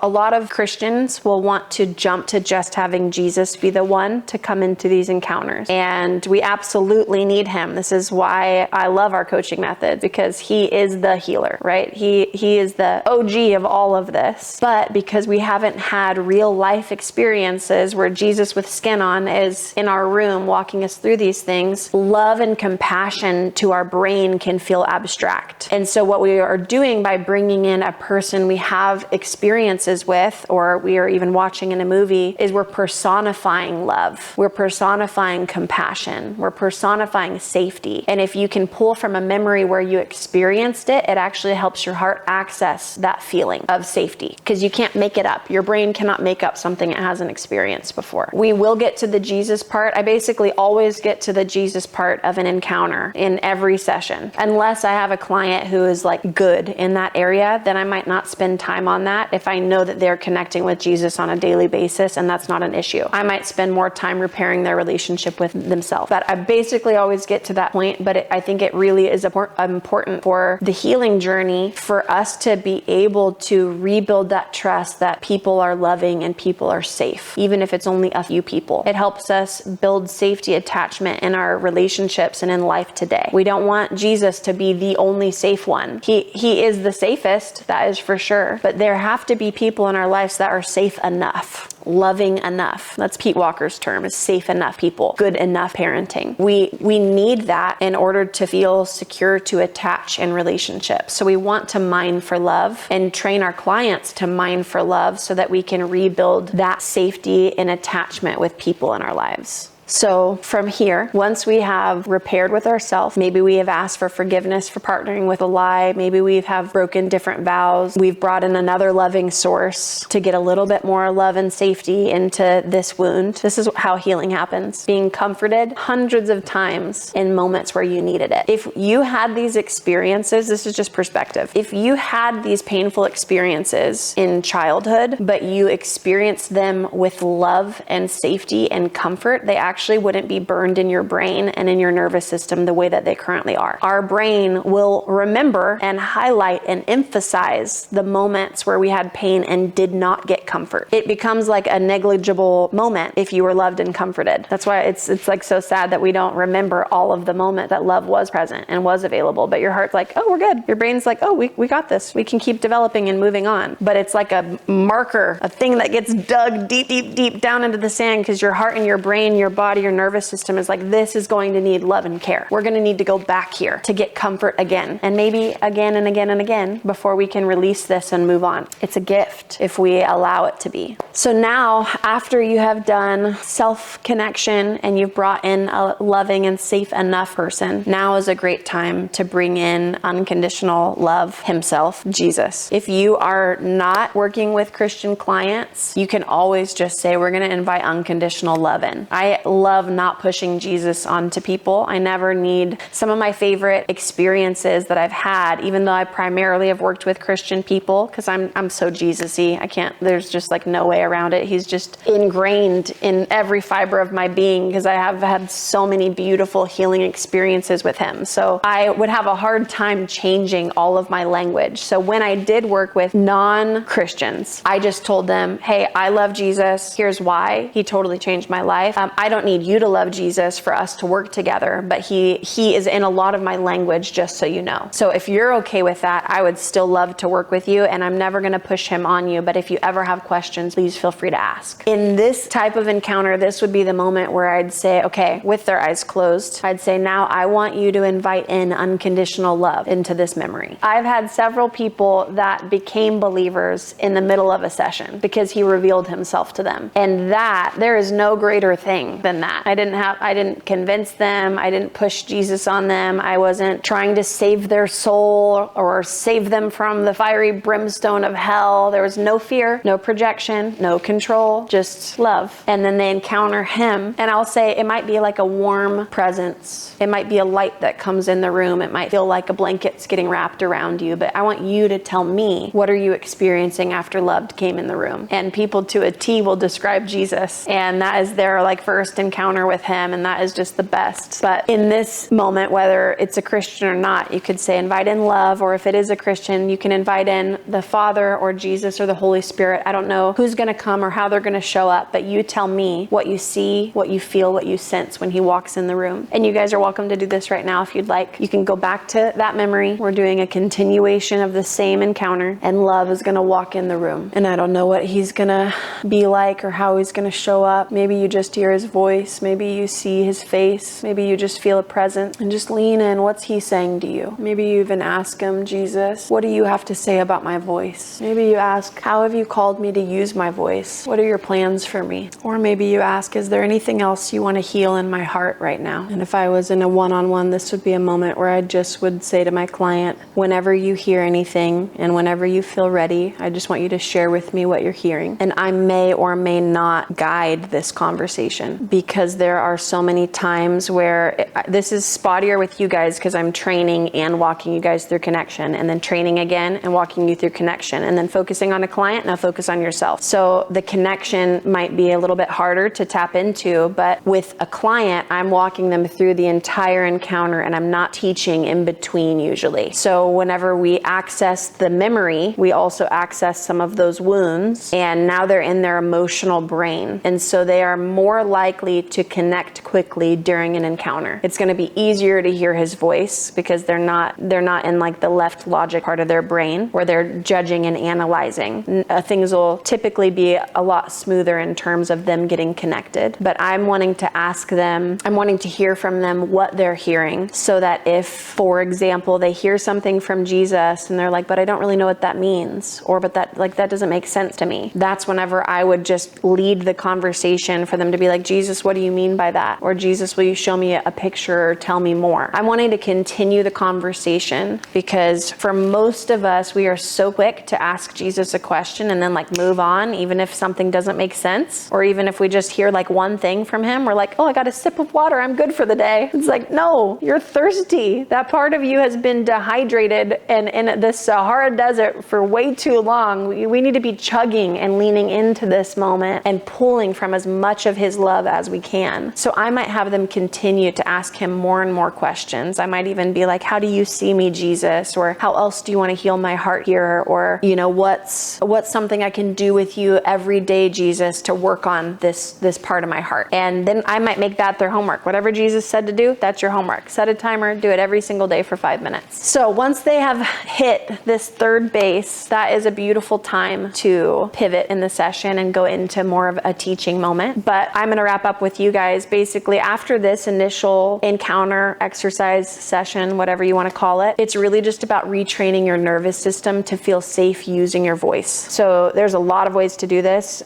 lot of Christians will want to jump to just having Jesus be the one to come into these encounters. And we absolutely need him. This is why I love our coaching method, because he is the healer, right? He is the OG of all of this. But because we haven't had real life experiences where Jesus with skin on is in our room walking us through these things, love and compassion to our brain can feel abstract. And so what we are doing by bringing in a person we have experiences with, or we are even watching in a movie, is we're personifying love. We're personifying compassion. We're personifying safety. And if you can pull from a memory where you experienced it, it actually helps your heart access that feeling of safety, because you can't make it up. Your brain cannot make up something it hasn't experienced before. We will get to the Jesus part. I basically always get to the Jesus part of an encounter in every session. Unless I have a client who is like good in that area, then I might not spend time on that if I know that they're connecting with Jesus on a daily basis and that's not an issue. I might spend more time repairing their relationship with themselves. But I basically always get to that point, but I think it really is important for the healing journey journey for us to be able to rebuild that trust that people are loving and people are safe, even if it's only a few people. It helps us build safety attachment in our relationships and in life today. We don't want Jesus to be the only safe one. He is the safest, that is for sure, but there have to be people in our lives that are safe enough, loving enough. That's Pete Walker's term, is safe enough people, good enough parenting. We need that in order to feel secure to attach in relationships. So we want to mine for love and train our clients to mine for love so that we can rebuild that safety and attachment with people in our lives. So from here, once we have repaired with ourselves, maybe we have asked for forgiveness for partnering with a lie, maybe we have broken different vows, we've brought in another loving source to get a little bit more love and safety into this wound. This is how healing happens. Being comforted hundreds of times in moments where you needed it. If you had these experiences, this is just perspective. If you had these painful experiences in childhood, but you experienced them with love and safety and comfort, they actually wouldn't be burned in your brain and in your nervous system the way that they currently are. Our brain will remember and highlight and emphasize the moments where we had pain and did not get comfort. It becomes like a negligible moment if you were loved and comforted. That's why it's like so sad that we don't remember all of the moment that love was present and was available, but your heart's like, oh, we're good. Your brain's like, oh, we got this. We can keep developing and moving on. But it's like a marker, a thing that gets dug deep, deep, deep down into the sand because your heart and your brain, your body, your nervous system is like, this is going to need love and care. We're going to need to go back here to get comfort again, and maybe again and again and again before we can release this and move on. It's a gift if we allow it to be. So now, after you have done self-connection and you've brought in a loving and safe enough person, now is a great time to bring in unconditional love himself, Jesus. If you are not working with Christian clients, you can always just say, we're going to invite unconditional love in. I love not pushing Jesus onto people. I never need. Some of my favorite experiences that I've had, even though I primarily have worked with Christian people, because I'm so Jesus-y, there's just like no way around it. He's just ingrained in every fiber of my being because I have had so many beautiful healing experiences with him. So I would have a hard time changing all of my language. So when I did work with non-Christians, I just told them, hey, I love Jesus. Here's why. He totally changed my life. I don't need you to love Jesus for us to work together, but he is in a lot of my language, just so you know. So if you're okay with that, I would still love to work with you, and I'm never going to push him on you. But if you ever have questions, please feel free to ask. In this type of encounter, this would be the moment where I'd say, okay, with their eyes closed, I'd say, now I want you to invite in unconditional love into this memory. I've had several people that became believers in the middle of a session because he revealed himself to them. And that, there is no greater thing than that. I didn't convince them. I didn't push Jesus on them. I wasn't trying to save their soul or save them from the fiery brimstone of hell. There was no fear, no projection, no control, just love. And then they encounter him. And I'll say it might be like a warm presence. It might be a light that comes in the room. It might feel like a blanket's getting wrapped around you. But I want you to tell me, what are you experiencing after love came in the room? And people to a T will describe Jesus. And that is their like first encounter with him, and that is just the best. But in this moment, whether it's a Christian or not, you could say invite in love, or if it is a Christian, you can invite in the Father or Jesus or the Holy Spirit. I don't know who's going to come or how they're going to show up, but you tell me what you see, what you feel, what you sense when he walks in the room. And you guys are welcome to do this right now if you'd like. You can go back to that memory. We're doing a continuation of the same encounter, and love is going to walk in the room. And I don't know what he's going to be like or how he's going to show up. Maybe you just hear his voice. Maybe you see his face. Maybe you just feel a presence, and just lean in. What's he saying to you? Maybe you even ask him, Jesus, what do you have to say about my voice? Maybe you ask, how have you called me to use my voice? What are your plans for me? Or maybe you ask, is there anything else you want to heal in my heart right now? And if I was in a one-on-one, this would be a moment where I just would say to my client, whenever you hear anything and whenever you feel ready, I just want you to share with me what you're hearing. And I may or may not guide this conversation, because there are so many times where this is spottier with you guys because I'm training and walking you guys through connection, and then training again and walking you through connection, and then focusing on a client. Now focus on yourself. So so the connection might be a little bit harder to tap into. But with a client, I'm walking them through the entire encounter, and I'm not teaching in between usually. So whenever we access the memory, we also access some of those wounds, and now they're in their emotional brain. And so they are more likely to connect quickly during an encounter. It's going to be easier to hear his voice because they're not in like the left logic part of their brain where they're judging and analyzing. Things will typically be a lot smoother in terms of them getting connected. But I'm wanting to hear from them what they're hearing, so that if, for example, they hear something from Jesus and they're like, but I don't really know what that means, or but that doesn't make sense to me. That's whenever I would just lead the conversation for them to be like, Jesus, what do you mean by that? Or Jesus, will you show me a picture or tell me more? I'm wanting to continue the conversation because for most of us, we are so quick to ask Jesus a question and then like move on, even if something doesn't make sense, or even if we just hear like one thing from him, we're like, oh, I got a sip of water, I'm good for the day. It's like, no, you're thirsty. That part of you has been dehydrated and in the Sahara Desert for way too long. We need to be chugging and leaning into this moment and pulling from as much of his love as we can. So I might have them continue to ask him more and more questions. I might even be like, how do you see me, Jesus? Or how else do you want to heal my heart here? Or, what's something I can do with you every day, Jesus, to work on this part of my heart? And then I might make that their homework. Whatever Jesus said to do, that's your homework. Set a timer, do it every single day for 5 minutes. So once they have hit this third base, that is a beautiful time to pivot in the session and go into more of a teaching moment. But I'm going to wrap up with you guys. Basically, after this initial encounter, exercise session, whatever you want to call it, it's really just about retraining your nervous system to feel safe using your voice. So there's a lot of ways to do this.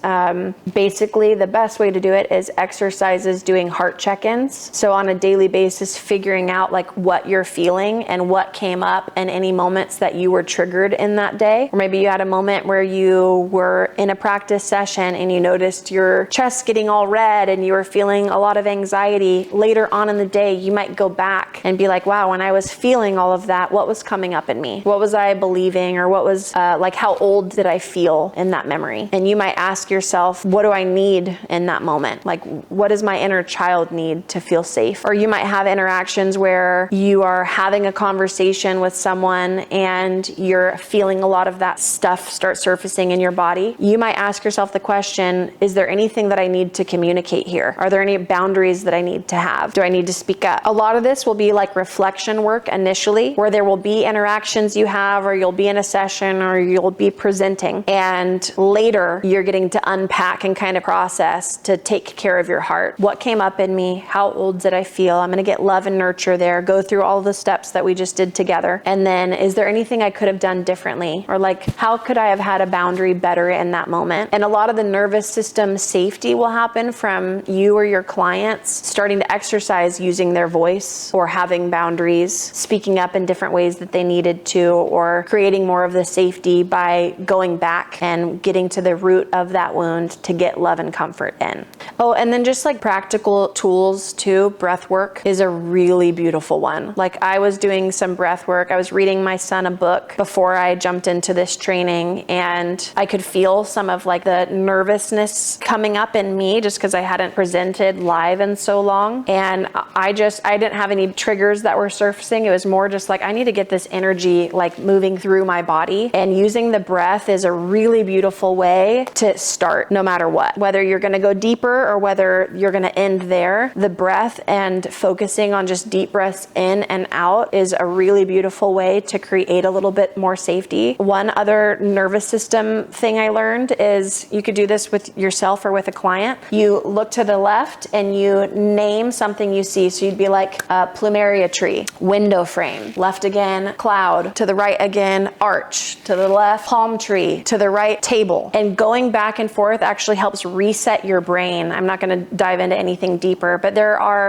Basically, the best way to do it is exercises doing heart check-ins. So on a daily basis, figuring out like what you're feeling and what came up and any moments that you were triggered in that day. Or maybe you had a moment where you were in a practice session and you noticed your chest getting all red and you were feeling a lot of anxiety. Later on in the day, you might go back and be like, wow, when I was feeling all of that, what was coming up in me? What was I believing? Or what was how old did I feel in that memory? And you might ask yourself, what do I need in that moment? Like, what does my inner child need to feel safe? Or you might have interactions where you are having a conversation with someone and you're feeling a lot of that stuff start surfacing in your body. You might ask yourself the question, is there anything that I need to communicate here? Are there any boundaries that I need to have? Do I need to speak up? A lot of this will be like reflection work initially, where there will be interactions you have, or you'll be in a session, or you'll be presenting. And later you're getting to unpack and kind of process to take care of your heart. What came up in me? How old did I feel? I'm going to get love and nurture there. Go through all the steps that we just did together. And then is there anything I could have done differently? Or like, how could I have had a boundary better in that moment? And a lot of the nervous system safety will happen from you or your clients starting to exercise using their voice, or having boundaries, speaking up in different ways that they needed to, or creating more of the safety by going back and getting to the root of that wound to get love and comfort in. Oh, and then just like practical tools too. Breath work is a really beautiful one. Like, I was doing some breath work. I was reading my son a book before I jumped into this training, and I could feel some of like the nervousness coming up in me just because I hadn't presented live in so long. And I didn't have any triggers that were surfacing. It was more just like, I need to get this energy like moving through my body. And using the breath is a really beautiful way to start, no matter what. Whether you're going to go deeper or whether you're going to end there, the breath and focusing on just deep breaths in and out is a really beautiful way to create a little bit more safety. One other nervous system thing I learned is you could do this with yourself or with a client. You look to the left and you name something you see. So you'd be like a plumeria tree, window frame, left again, cloud, to the right again, arch, to the left, palm tree, to the right, table. And going back and forth actually helps reset your brain. I'm not going to dive into anything deeper, but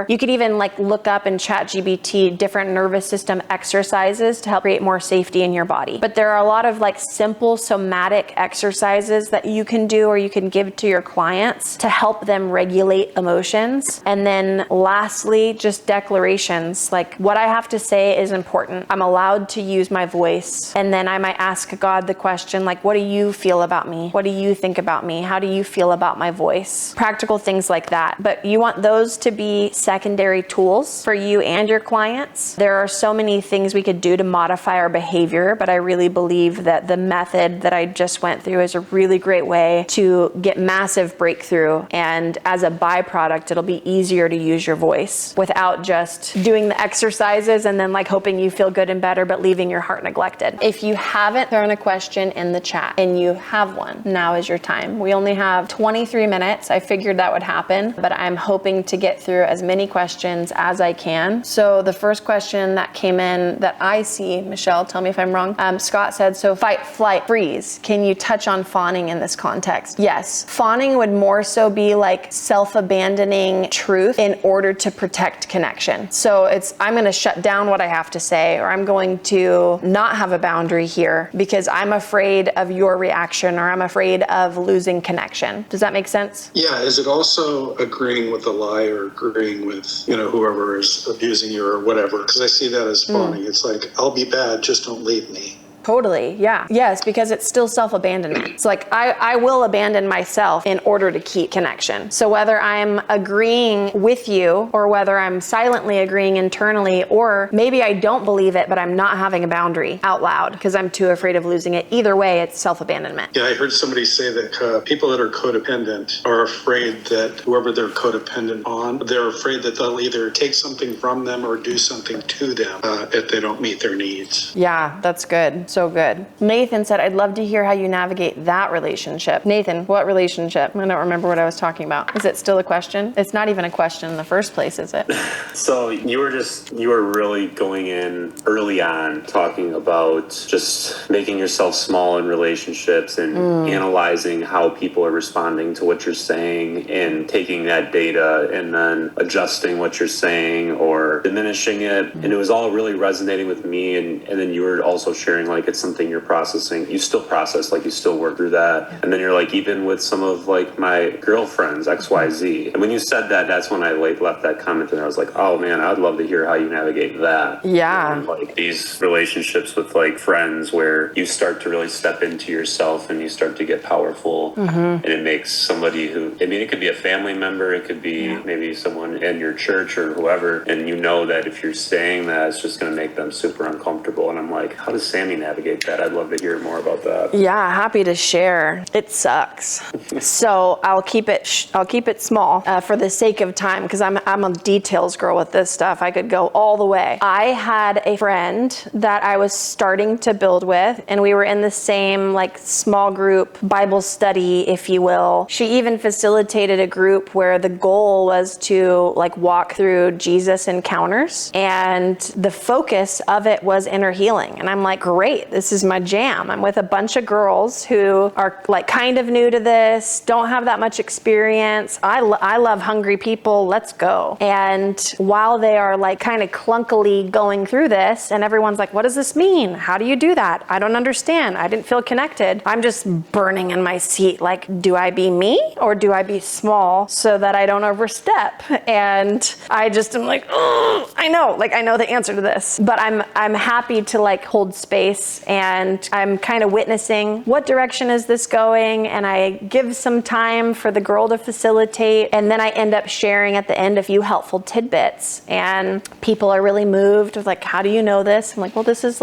you could even like look up in ChatGPT different nervous system exercises to help create more safety in your body. But there are a lot of like simple somatic exercises that you can do or you can give to your clients to help them regulate emotions. And then lastly, just declarations. Like, what I have to say is important. I'm allowed to use my voice. And then I might ask God the question, like, what do you feel about me? What do you think about me? How do you feel about my voice? Practical things like that. But you want those to be secondary tools for you and your clients. There are so many things we could do to modify our behavior, but I really believe that the method that I just went through is a really great way to get massive breakthrough. And as a byproduct, it'll be easier to use your voice without just doing the exercises and then like hoping you feel good and better, but leaving your heart neglected. If you haven't thrown a question in the chat and you have one, now is your time. We only have 23 minutes. I figured that would happen, but I'm hoping to get through as many questions as I can. So the first question that came in that I see, Michelle, tell me if I'm wrong. Scott said, so fight, flight, freeze. Can you touch on fawning in this context? Yes. Fawning would more so be like self-abandoning truth in order to protect connection. So I'm going to shut down what I have to say, or I'm going to not have a boundary here because I'm afraid of your reaction, or I'm afraid of losing connection. Does that make sense? Yeah. Is it also agreeing with the lie or agreeing with, whoever is abusing you or whatever? Because I see that as fawning. It's like, I'll be bad, just don't leave me. Totally, yeah. Yes, because it's still self-abandonment. It's like, I will abandon myself in order to keep connection. So whether I'm agreeing with you or whether I'm silently agreeing internally, or maybe I don't believe it, but I'm not having a boundary out loud because I'm too afraid of losing it. Either way, it's self-abandonment. Yeah, I heard somebody say that people that are codependent are afraid that whoever they're codependent on, they're afraid that they'll either take something from them or do something to them if they don't meet their needs. Yeah, that's good. So good. Nathan said, I'd love to hear how you navigate that relationship. Nathan, what relationship? I don't remember what I was talking about. Is it still a question? It's not even a question in the first place, is it? So you were really going in early on talking about just making yourself small in relationships and analyzing how people are responding to what you're saying and taking that data and then adjusting what you're saying or diminishing it. And it was all really resonating with me. And then you were also sharing like it's something you're processing. You still process, like you still work through that. And then you're like, even with some of like my girlfriends, XYZ. And when you said that, that's when I like left that comment and I was like, oh man, I'd love to hear how you navigate that. Yeah. And, like these relationships with like friends where you start to really step into yourself and you start to get powerful. And it makes somebody who, I mean, it could be a family member, it could be maybe someone in your church or whoever. And you know that if you're saying that, it's just going to make them super uncomfortable. And I'm like, how does Sammy navigate that? I'd love to hear more about that. Yeah, happy to share. It sucks. So I'll keep it small for the sake of time because I'm a details girl with this stuff. I could go all the way. I had a friend that I was starting to build with, and we were in the same like small group Bible study, if you will. She even facilitated a group where the goal was to like walk through Jesus encounters, and the focus of it was inner healing. And I'm like, great, this is my jam. I'm with a bunch of girls who are like kind of new to this, don't have that much experience. I love hungry people. Let's go. And while they are like kind of clunkily going through this, and everyone's like, what does this mean? How do you do that? I don't understand. I didn't feel connected. I'm just burning in my seat. Like, do I be me or do I be small so that I don't overstep? And I just am like, oh, I know the answer to this, but I'm happy to like hold space, and I'm kind of witnessing what direction is this going, and I give some time for the girl to facilitate, and then I end up sharing at the end a few helpful tidbits, and people are really moved with like, how do you know this? I'm like, well, this is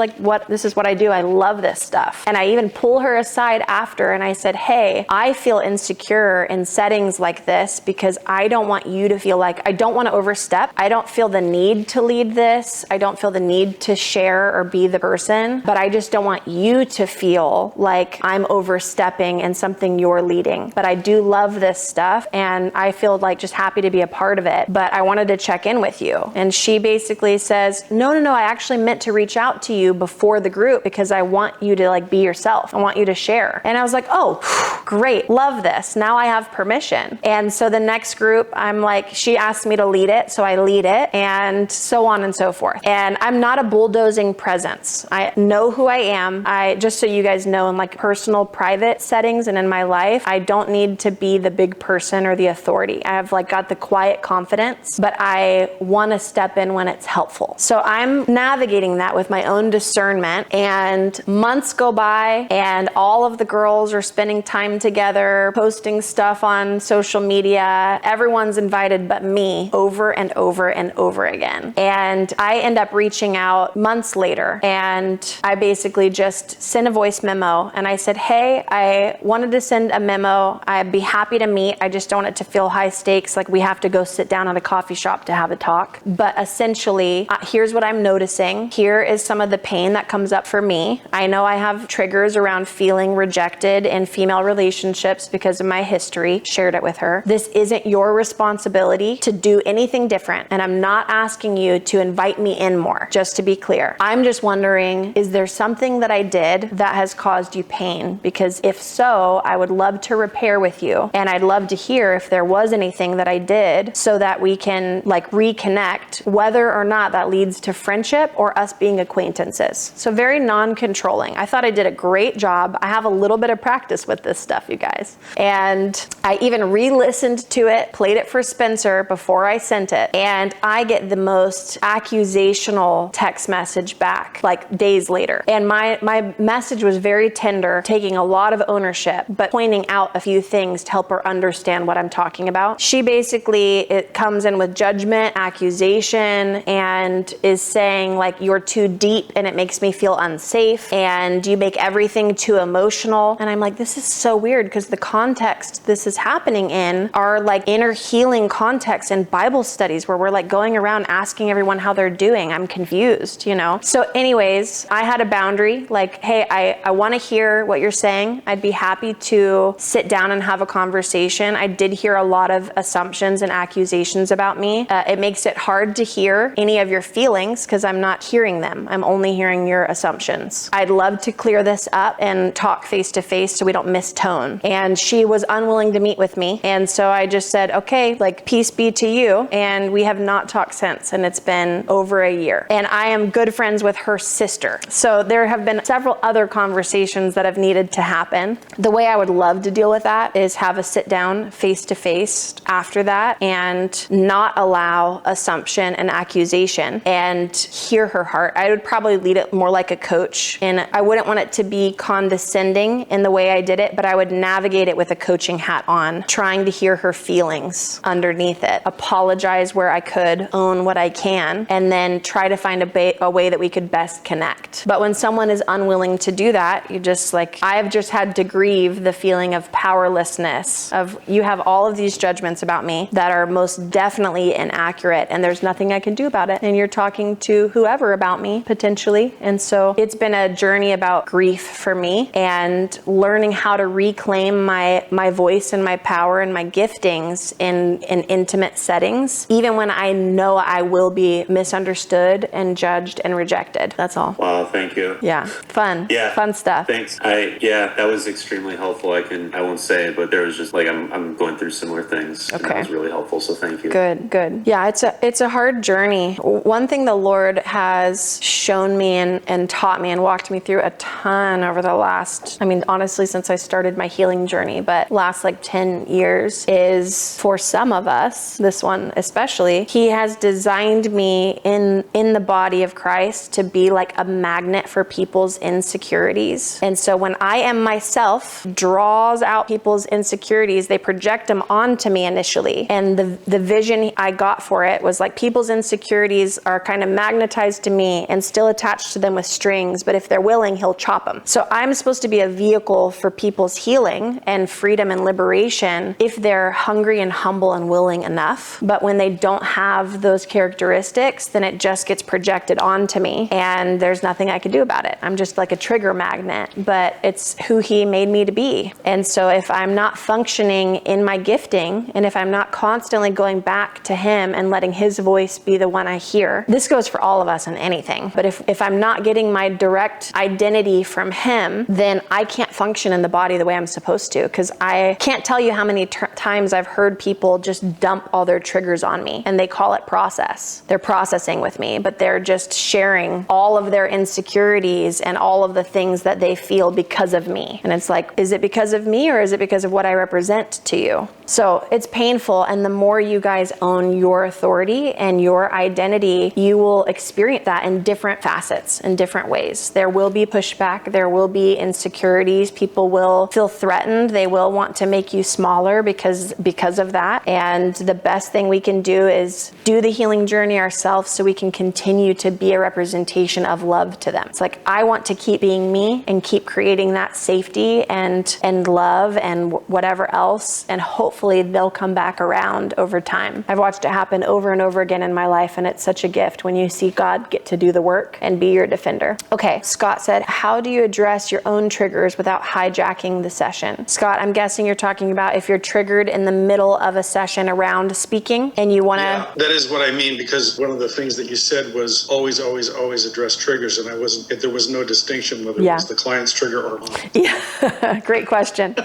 what I do. I love this stuff. And I even pull her aside after and I said, hey, I feel insecure in settings like this because I don't want you to feel like, I don't want to overstep. I don't feel the need to lead this. I don't feel the need to share or be the person, but I just don't want you to feel like I'm overstepping in something you're leading. But I do love this stuff and I feel like just happy to be a part of it, but I wanted to check in with you. And she basically says, no, I actually meant to reach out to you before the group because I want you to like be yourself. I want you to share. And I was like, oh, great. Love this. Now I have permission. And so the next group, I'm like, she asked me to lead it. So I lead it and so on and so forth. And I'm not a bulldozing presence. I know who I am. Just so you guys know, in like personal, private settings and in my life, I don't need to be the big person or the authority. I have like got the quiet confidence, but I want to step in when it's helpful. So I'm navigating that with my own discernment, and months go by and all of the girls are spending time together, posting stuff on social media. Everyone's invited but me, over and over and over again. And I end up reaching out months later, and I basically just sent a voice memo and I said, hey, I wanted to send a memo. I'd be happy to meet. I just don't want it to feel high stakes, like we have to go sit down at a coffee shop to have a talk. But essentially, here's what I'm noticing. Here is some of the pain that comes up for me. I know I have triggers around feeling rejected in female relationships because of my history. Shared it with her. This isn't your responsibility to do anything different, and I'm not asking you to invite me in more, just to be clear. I'm just wondering, is there something that I did that has caused you pain? Because if so, I would love to repair with you, and I'd love to hear if there was anything that I did so that we can like reconnect, whether or not that leads to friendship or us being acquaintances. So very non-controlling. I thought I did a great job. I have a little bit of practice with this stuff, you guys. And I even re-listened to it, played it for Spencer before I sent it, and I get the most accusational text message back like days later. And my message was very tender, taking a lot of ownership, but pointing out a few things to help her understand what I'm talking about. She basically, it comes in with judgment, accusation, and is saying like, you're too deep and it makes me feel unsafe, and you make everything too emotional. And I'm like, this is so weird, because the context this is happening in are like inner healing contexts and Bible studies where we're like going around asking everyone how they're doing. I'm confused, you know? So anyways, I had a boundary, like, hey, I want to hear what you're saying. I'd be happy to sit down and have a conversation. I did hear a lot of assumptions and accusations about me. It makes it hard to hear any of your feelings because I'm not hearing them. I'm only hearing your assumptions. I'd love to clear this up and talk face to face so we don't miss tone. And she was unwilling to meet with me. And so I just said, okay, like, peace be to you. And we have not talked since, and it's been over a year. And I am good friends with her sister. So there have been several other conversations that have needed to happen. The way I would love to deal with that is have a sit down face to face after that and not allow assumption and accusation and hear her heart. I would probably lead it more like a coach, and I wouldn't want it to be condescending in the way I did it, but I would navigate it with a coaching hat on, trying to hear her feelings underneath it, apologize where I could, own what I can, and then try to find a way that we could best connect. But when someone is unwilling to do that, you just like, I've just had to grieve the feeling of powerlessness, of you have all of these judgments about me that are most definitely inaccurate, and there's nothing I can do about it. And you're talking to whoever about me, potentially. And so it's been a journey about grief for me and learning how to reclaim my voice and my power and my giftings in intimate settings, even when I know I will be misunderstood and judged and rejected. That's all. Wow, thank you. Yeah, fun. Yeah, fun stuff. Thanks. That was extremely helpful. I won't say it, but there was just like, I'm going through similar things. Okay. And that was really helpful. So thank you. Good. Yeah, it's a hard journey. One thing the Lord has shown me and taught me and walked me through a ton over the last, honestly, since I started my healing journey, but last like 10 years, is for some of us, this one especially, He has designed me in the body of Christ to be like a magnet for people's insecurities. And so when I am myself, draws out people's insecurities, they project them onto me initially. And the vision I got for it was like, people's insecurities are kind of magnetized to me and still attached to them with strings, but if they're willing, He'll chop them. So I'm supposed to be a vehicle for people's healing and freedom and liberation if they're hungry and humble and willing enough. But when they don't have those characteristics, then it just gets projected onto me and there's nothing I can do about it. I'm just like a trigger magnet, but it's who He made me to be. And so if I'm not functioning in my gifting, and if I'm not constantly going back to Him and letting His voice be the one I hear, this goes for all of us in anything. But if I'm not getting my direct identity from Him, then I can't function in the body the way I'm supposed to, because I can't tell you how many times I've heard people just dump all their triggers on me, and they call it process. They're processing with me, but they're just sharing all of their insecurities and all of the things that they feel because of me. And it's like, is it because of me or is it because of what I represent to you? So it's painful. And the more you guys own your authority and your identity, you will experience that in different facets, in different ways. There will be pushback. There will be insecurities. People will feel threatened. They will want to make you smaller because of that. And the best thing we can do is do the healing journey ourselves so we can continue to be a representation of love to them. It's like, I want to keep being me and keep creating that safety and love and whatever else. And hopefully they'll come back around over time. I've watched it happen over and over again in my life. And it's such a gift when you see God get to do the work and be your defender. Okay, Scott said, how do you address your own triggers without hijacking the session? Scott, I'm guessing you're talking about if you're triggered in the middle of a session around speaking and you want to... Yeah, that is what I mean, because one of the things that you said was always address triggers. And there was no distinction whether it was the client's trigger or mine. Yeah, great question.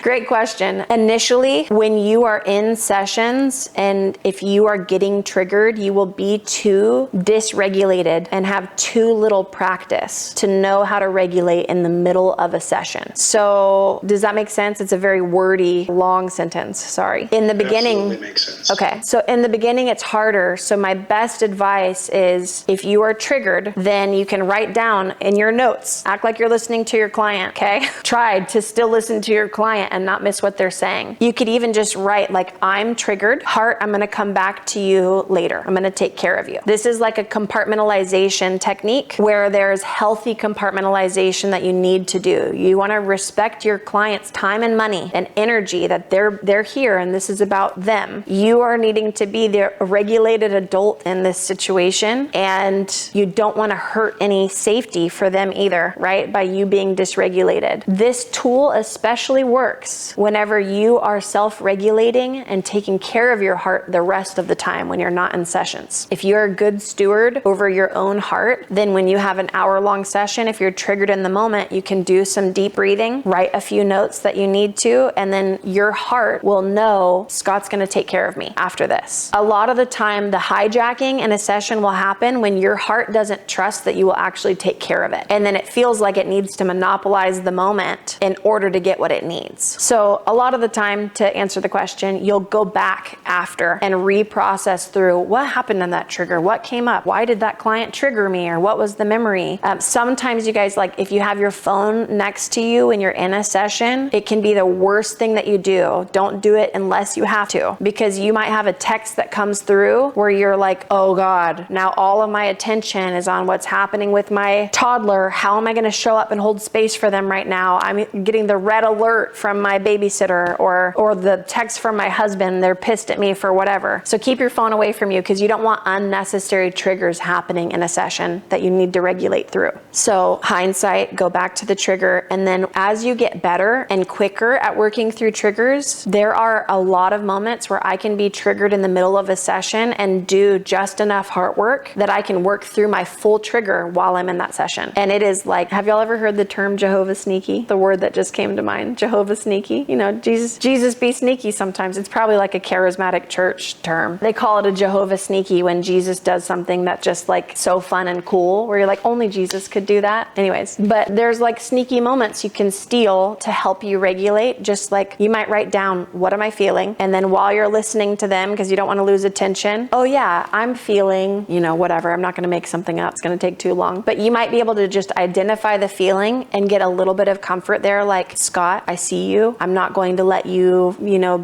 Great question. Initially, when you are in sessions and if you are getting triggered, you will be too dysregulated and have too little practice to know how to regulate in the middle of a session. So does that make sense? It's a very wordy, long sentence. Sorry. In the beginning, absolutely makes sense. Okay. So in the beginning, it's harder. So my best advice is if you are triggered, then you can write down in your notes, act like you're listening to your client. Okay. Try to still listen to your client and not miss what they're saying. You could even just write like, I'm triggered. Heart, I'm going to come back to you later. I'm going to take care of you. This is like a compartmentalization technique where there's healthy compartmentalization that you need to do. You want to respect your client's time and money and energy that they're here and this is about them. You are needing to be the regulated adult in this situation and you don't want to hurt any safety for them either, right? By you being dysregulated. This tool especially works whenever you are self-regulating and taking care of your heart the rest of the time when you're not in sessions. If you're a good steward over your own heart, then when you have an hour-long session, if you're triggered in the moment, you can do some deep breathing, write a few notes that you need to, and then your heart will know Scott's going to take care of me after this. A lot of the time, the hijacking in a session will happen when your heart doesn't trust that you will actually take care of it. And then it feels like it needs to monopolize the moment in order to get what it needs. So a lot of the time, to answer the question, you'll go back after and reprocess through what happened in that trigger, what came up, why did that client trigger me, or what was the memory. Sometimes you guys, like if you have your phone next to you when you're in a session, it can be the worst thing that you do. Don't do it unless you have to, because you might have a text that comes through where you're like, oh God, now all of my attention is on what's happening with my toddler. How am I going to show up and hold space for them right now? I'm getting the red alert from my babysitter or the text from my husband. They're pissed at me for whatever. So keep your phone away from you because you don't want unnecessary triggers happening in a session that you need to regulate through. So hindsight, go back to the trigger. And then as you get better and quicker at working through triggers, there are a lot of moments where I can be triggered in the middle of a session and do just enough heart work that I can work through my full trigger while I'm in that session. And it is like, have y'all ever heard the term Jehovah Sneaky? The word that just came to mind, Jehovah Sneaky. You know, Jesus be sneaky sometimes. It's probably like a charismatic church term. They call it a Jehovah Sneaky when Jesus does something that's just like so fun and cool, where you're like, only Jesus could do that. Anyways, but there's like sneaky moments you can steal to help you regulate. Just like you might write down, what am I feeling? And then while you're listening to them, because you don't want to lose attention, oh yeah, I'm feeling, you know, whatever. I'm not going to make something up. It's going to take too long. But you might be able to just identify the feeling and get a little bit of comfort there. Like, Scott, I see you. I'm not going to let you,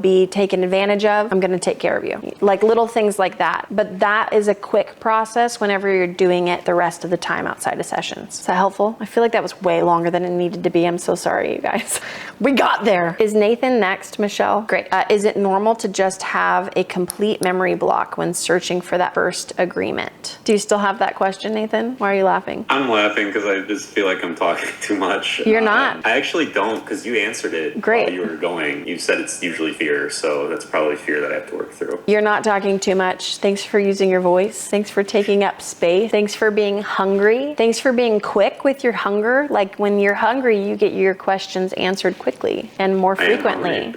be taken advantage of. I'm going to take care of you. Like little things like that. But that is a quick process whenever you're doing it the rest of the time outside of sessions. Is that helpful? I feel like that was way longer than it needed to be. I'm so sorry, you guys. We got there. Is Nathan next, Michelle? Great. Is it normal to just have a complete memory block when searching for that first agreement? Do you still have that question, Nathan? Why are you laughing? I'm laughing because I just feel like I'm talking too much. You're not. I actually don't, because you answered it Great. while you were going. You said it's usually fear, so that's probably fear that I have to work through. You're not talking too much. Thanks for using your voice. Thanks for taking up space. Thanks for being hungry. Thanks for being quick with your hunger. Like when you're hungry, you get your questions answered quickly and more frequently.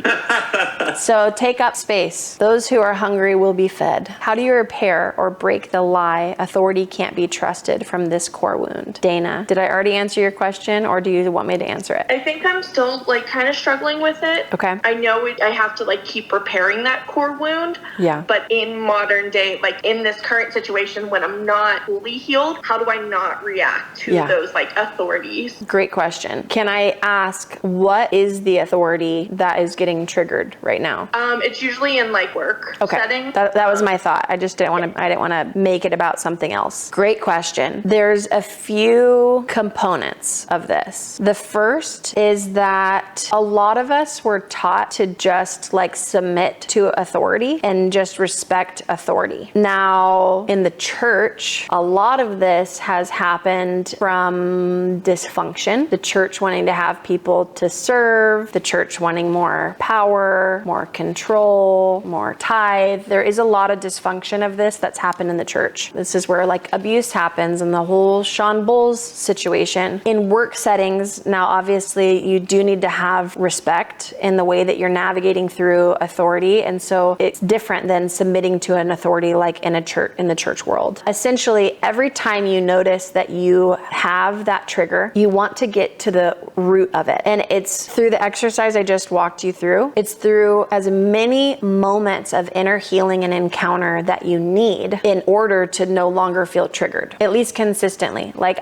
So take up space. Those who are hungry will be fed. How do you repair or break the lie authority can't be trusted from this core wound. Dana, did I already answer your question, or do you want me to answer it? I think I'm still like kind of struggling with it. Okay. I know I have to like keep repairing that core wound. Yeah. But in modern day, like in this current situation when I'm not fully healed, how do I not react to those like authorities? Great question. Can I ask, what is the authority that is getting triggered right now? It's usually in like work setting. That was my thought. I just didn't want to make it about something else. Great question. There's a few components of this. The first is that a lot of us were taught to just like submit to authority and just respect authority. Now, in the church, a lot of this has happened from dysfunction. The church wanting to have people to serve, the church wanting more power, more control, more tithe. There is a lot of dysfunction of this that's happened in the church. This is where like abuse happens and the whole Sean Bowles situation. In work settings, now obviously you do need to have respect in the way that you're navigating through authority. And so it's different than submitting to an authority like in the church world. Essentially, every time you notice that you have that trigger, you want to get to the root of it. And it's through the exercise I just walked you through. It's through as many moments of inner healing and encounter that you need in order to no longer feel triggered, at least consistently. Like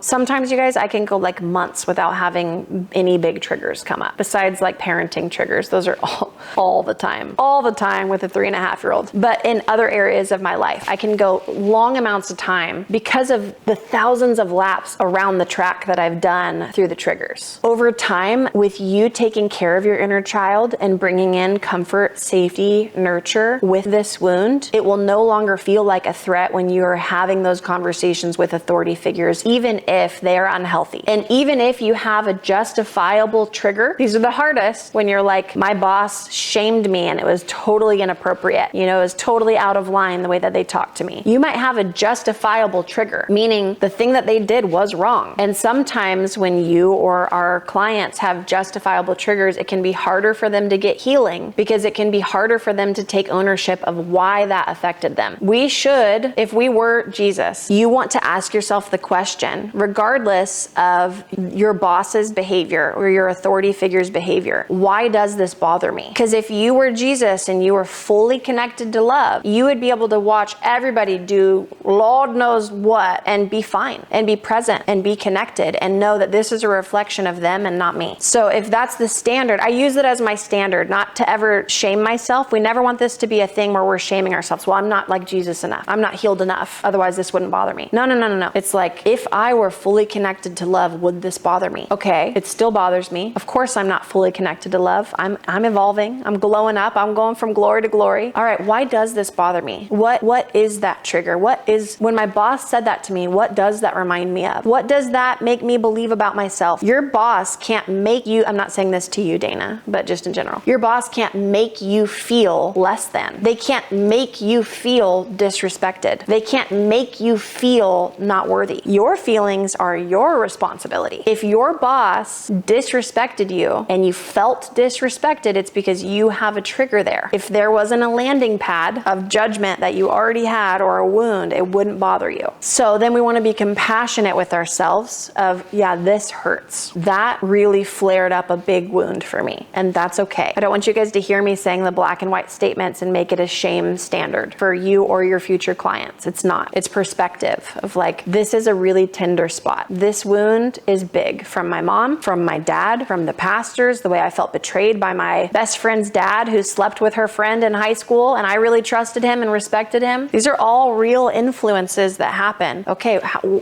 sometimes you guys, I can go like months without having any big triggers come up besides like parenting triggers. Those are all the time with a 3.5-year-old. But in other areas of my life, I can go long amounts of time because of the thousands of laps around the track that I've done through the triggers. Over time, with you taking care of your inner child and bringing in comfort, safety, nurture with this wound, it will no longer feel like a threat when you're having those conversations with authority figures, even if they are unhealthy. And even if you have a justifiable trigger, these are the hardest when you're like, my boss shamed me and it was totally inappropriate. It was totally out of line the way that they talked to me. You might have a justifiable trigger, meaning the thing that they did was wrong. And sometimes when you or our clients have justifiable triggers, it can be harder for them to get healing because it can be harder for them to take ownership of why that affected them. We should, if we were Jesus, you want to ask yourself the question, regardless of your boss's behavior or your authority figure's behavior, why does this bother me? Because if you were Jesus and you were fully connected to love, you would be able to watch everybody do Lord knows what and be fine and be present and be connected and know that this is a reflection of them and not me. So if that's the standard, I use it as my standard, not to ever shame myself. We never want this to be a thing where we're shaming ourselves. Well, I'm not like Jesus enough. I'm not healed enough. Otherwise this wouldn't bother me. No. It's like, if I were fully connected to love, would this bother me? Okay, it still bothers me. Of course I'm not fully connected to love. I'm evolving. I'm glowing up. I'm going from glory to glory. All right, why does this bother me? What is that trigger? When my boss said that to me, what does that remind me of? What does that make me believe about myself? Your boss can't make you, I'm not saying this to you, Dana, but just in general. Your boss can't make you feel less than. They can't make you feel disrespected. They can't make you feel not worthy. Your feelings are your responsibility. If your boss disrespected you and you felt disrespected, it's because you have a trigger there. If there wasn't a landing pad of judgment that you already had or a wound, it wouldn't bother you. So then we want to be compassionate with ourselves of, yeah, this hurts. That really flared up a big wound for me, and that's okay. I don't want you guys to hear me saying the black and white statements and make it a shame standard for you or your future clients. It's not. It's perspective of like, this is a really tender spot. This wound is big from my mom, from my dad, from the pastors, the way I felt betrayed by my best friend's dad who slept with her friend in high school and I really trusted him and respected him. These are all real influences that happen. Okay,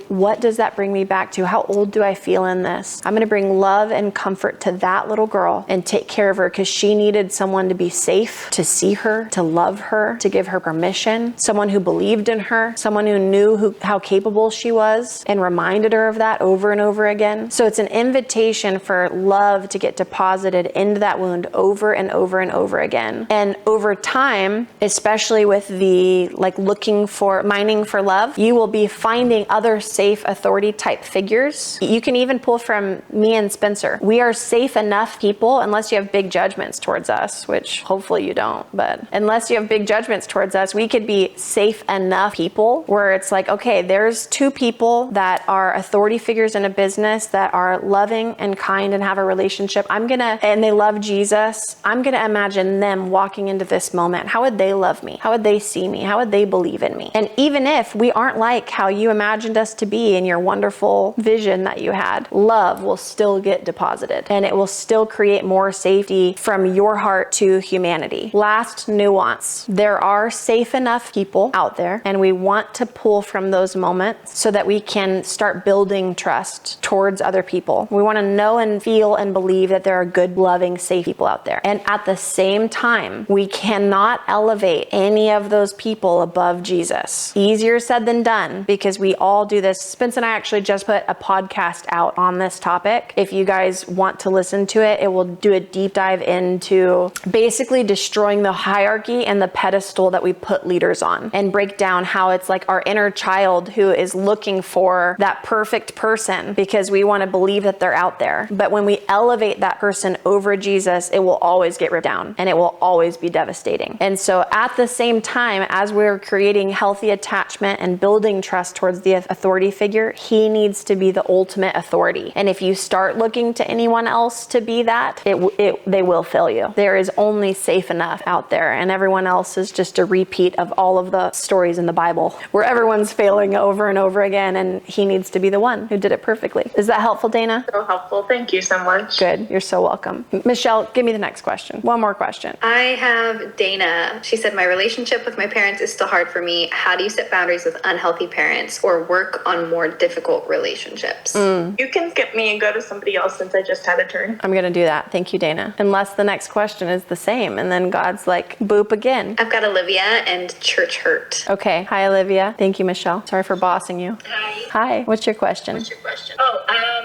what does that bring me back to? How old do I feel in this? I'm going to bring love and comfort to that little girl and take care of her because she needed someone to be safe, to see her, to love her, to give her permission, someone who believed in her, someone who knew how capable she was and reminded her of that over and over again. So it's an invitation for love to get deposited into that wound over and over and over again. And over time, especially with the like mining for love, you will be finding other safe authority type figures. You can even pull from me and Spencer. We are safe enough people, unless you have big judgments towards us, which hopefully you don't, but unless you have big judgments towards us, we could be safe enough people where it's like, okay, there's two people that are authority figures in a business that are loving and kind and have a relationship. And they love Jesus. I'm going to imagine them walking into this moment. How would they love me? How would they see me? How would they believe in me? And even if we aren't like how you imagined us to be in your wonderful vision that you had, love will still get deposited and it will still create more safety from your heart to humanity. Last nuance. There are safe enough people out there, and we want to pull from those moments so that we can start building trust towards other people. We want to know and feel and believe that there are good, loving, safe people out there. And at the same time, we cannot elevate any of those people above Jesus. Easier said than done, because we all do this. Spence and I actually just put a podcast out on this topic. If you guys want to listen to it, it will do a deep dive into basically destroying the hierarchy and the pedestal that we put leaders on, and break down how it's like our inner child who is looking for that perfect person because we want to believe that they're out there. But when we elevate that person over Jesus, it will always get ripped down and it will always be devastating. And so at the same time, as we're creating healthy attachment and building trust towards the authority figure, he needs to be the ultimate authority. And if you start looking to anyone else to be that, they will fail you. There is only safe enough out there, and everyone else is just a repeat of all of the stories in the Bible where everyone's failing over and over again, and he needs to be the one who did it perfectly. Is that helpful, Dana? So helpful. Thank you so much. Good. You're so welcome. Michelle, give me the next question. One more question. I have Dana. She said, my relationship with my parents is still hard for me. How do you set boundaries with unhealthy parents or work on more difficult relationships? You can skip me and go to somebody else since I just had a turn. I'm going to do that. Thank you, Dana. Unless the next question is the same, and then God's like, boop again. I've got Olivia and church hurt. Okay. Hi, Olivia. Thank you, Michelle. Sorry for bossing you. Hi. Hi. What's your question?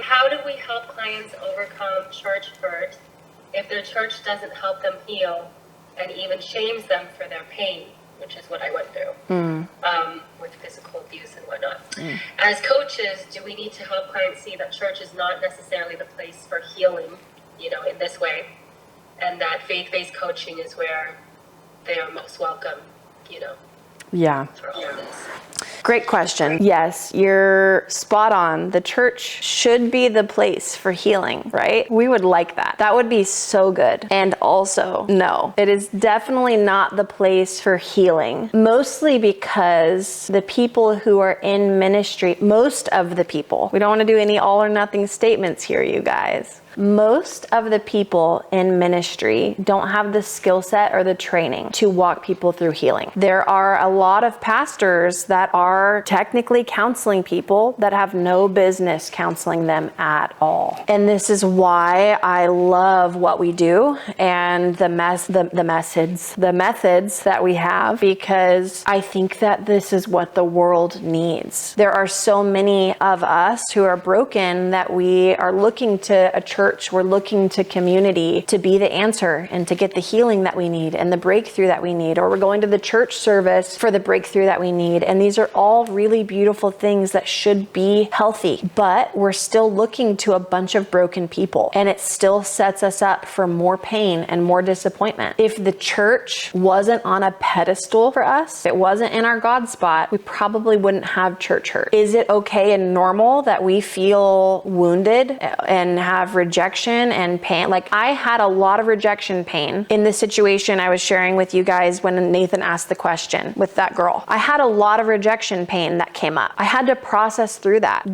How do we help clients overcome church hurt if their church doesn't help them heal and even shames them for their pain, which is what I went through with physical abuse and whatnot. As coaches, do we need to help clients see that church is not necessarily the place for healing, in this way, and that faith-based coaching is where they are most welcome, Yeah. for all of this? Great question. Yes, you're spot on. The church should be the place for healing, right? We would like that. That would be so good. And also, no, it is definitely not the place for healing. Mostly because the people who are in ministry, most of the people, we don't want to do any all or nothing statements here, you guys. Most of the people in ministry don't have the skill set or the training to walk people through healing. There are a lot of pastors that are technically counseling people that have no business counseling them at all. And this is why I love what we do and the methods that we have, because I think that this is what the world needs. There are so many of us who are broken that we are looking to a church, we're looking to community to be the answer and to get the healing that we need and the breakthrough that we need, or we're going to the church service for the breakthrough that we need. And these are all really beautiful things that should be healthy, but we're still looking to a bunch of broken people, and it still sets us up for more pain and more disappointment. If the church wasn't on a pedestal for us, it wasn't in our God spot, we probably wouldn't have church hurt. Is it okay and normal that we feel wounded and have rejection and pain? Like, I had a lot of rejection pain in the situation I was sharing with you guys when Nathan asked the question with that girl. I had a lot of rejection pain that came up. I had to process through that.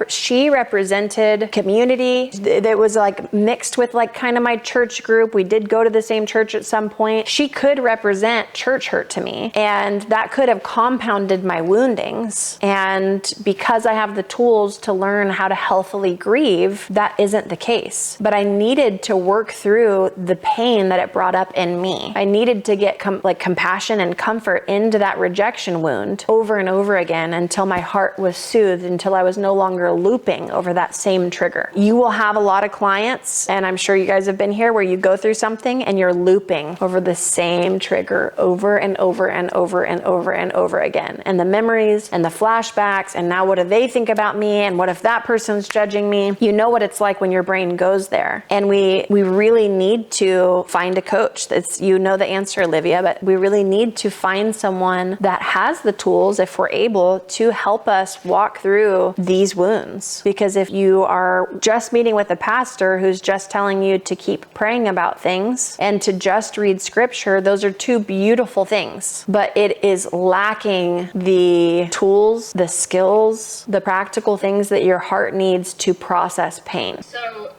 She represented community that was like mixed with like kind of my church group. We did go to the same church at some point. She could represent church hurt to me, and that could have compounded my woundings. And because I have the tools to learn how to healthily grieve, that isn't the case. But I needed to work through the pain that it brought up in me. I needed to get compassion and comfort into that rejection wound over and over again until my heart was soothed, until I was no longer looping over that same trigger. You will have a lot of clients, and I'm sure you guys have been here, where you go through something and you're looping over the same trigger over and over and over and over and over again. And the memories and the flashbacks, and now what do they think about me? And what if that person's judging me? You know what it's like when your brain brain goes there. And we really need to find a coach. That's, you know the answer, Olivia, but we really need to find someone that has the tools, if we're able, to help us walk through these wounds. Because if you are just meeting with a pastor who's just telling you to keep praying about things and to just read scripture, those are two beautiful things, but it is lacking the tools, the skills, the practical things that your heart needs to process pain. So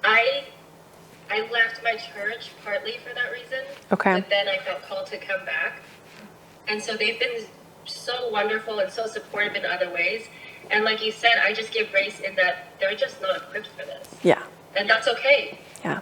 I left my church partly for that reason. Okay. But then I felt called to come back. And so they've been so wonderful and so supportive in other ways. And like you said, I just give grace in that they're just not equipped for this. Yeah. And that's okay. Yeah.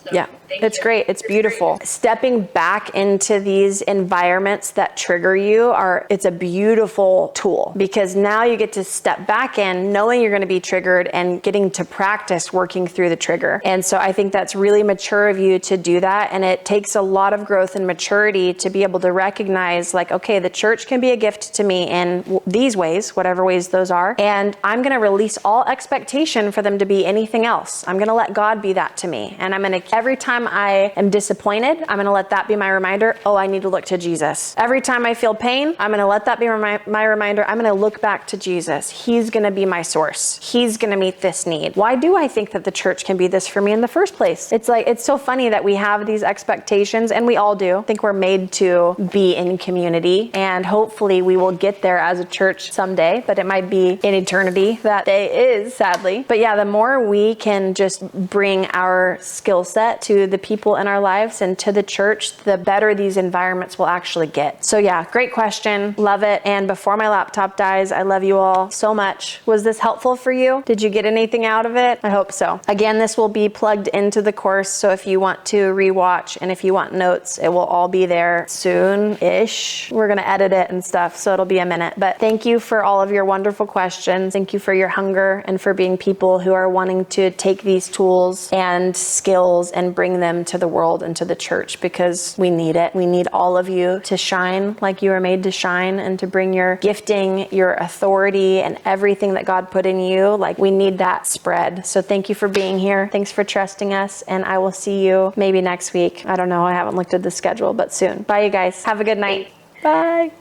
So, Yeah, it's great. It's beautiful. Great. Stepping back into these environments that trigger you it's a beautiful tool, because now you get to step back in knowing you're going to be triggered and getting to practice working through the trigger. And so I think that's really mature of you to do that. And it takes a lot of growth and maturity to be able to recognize, like, okay, the church can be a gift to me in these ways, whatever ways those are. And I'm going to release all expectation for them to be anything else. I'm going to let God be that to me. And I'm going to, every time I am disappointed, I'm going to let that be my reminder. Oh, I need to look to Jesus. Every time I feel pain, I'm going to let that be my reminder. I'm going to look back to Jesus. He's going to be my source. He's going to meet this need. Why do I think that the church can be this for me in the first place? It's like, it's so funny that we have these expectations, and we all do. I think we're made to be in community, and hopefully we will get there as a church someday, but it might be in eternity. That day is, sadly. But yeah, the more we can just bring our skill set to the people in our lives and to the church, the better these environments will actually get. So yeah, great question. Love it. And before my laptop dies, I love you all so much. Was this helpful for you? Did you get anything out of it? I hope so. Again, this will be plugged into the course. So if you want to rewatch and if you want notes, it will all be there soon-ish. We're going to edit it and stuff, so it'll be a minute. But thank you for all of your wonderful questions. Thank you for your hunger and for being people who are wanting to take these tools and skills and bring them to the world and to the church, because we need it. We need all of you to shine like you are made to shine, and to bring your gifting, your authority, and everything that God put in you. Like, we need that spread. So thank you for being here. Thanks for trusting us. And I will see you maybe next week. I don't know. I haven't looked at the schedule, but soon. Bye, you guys. Have a good night. Bye.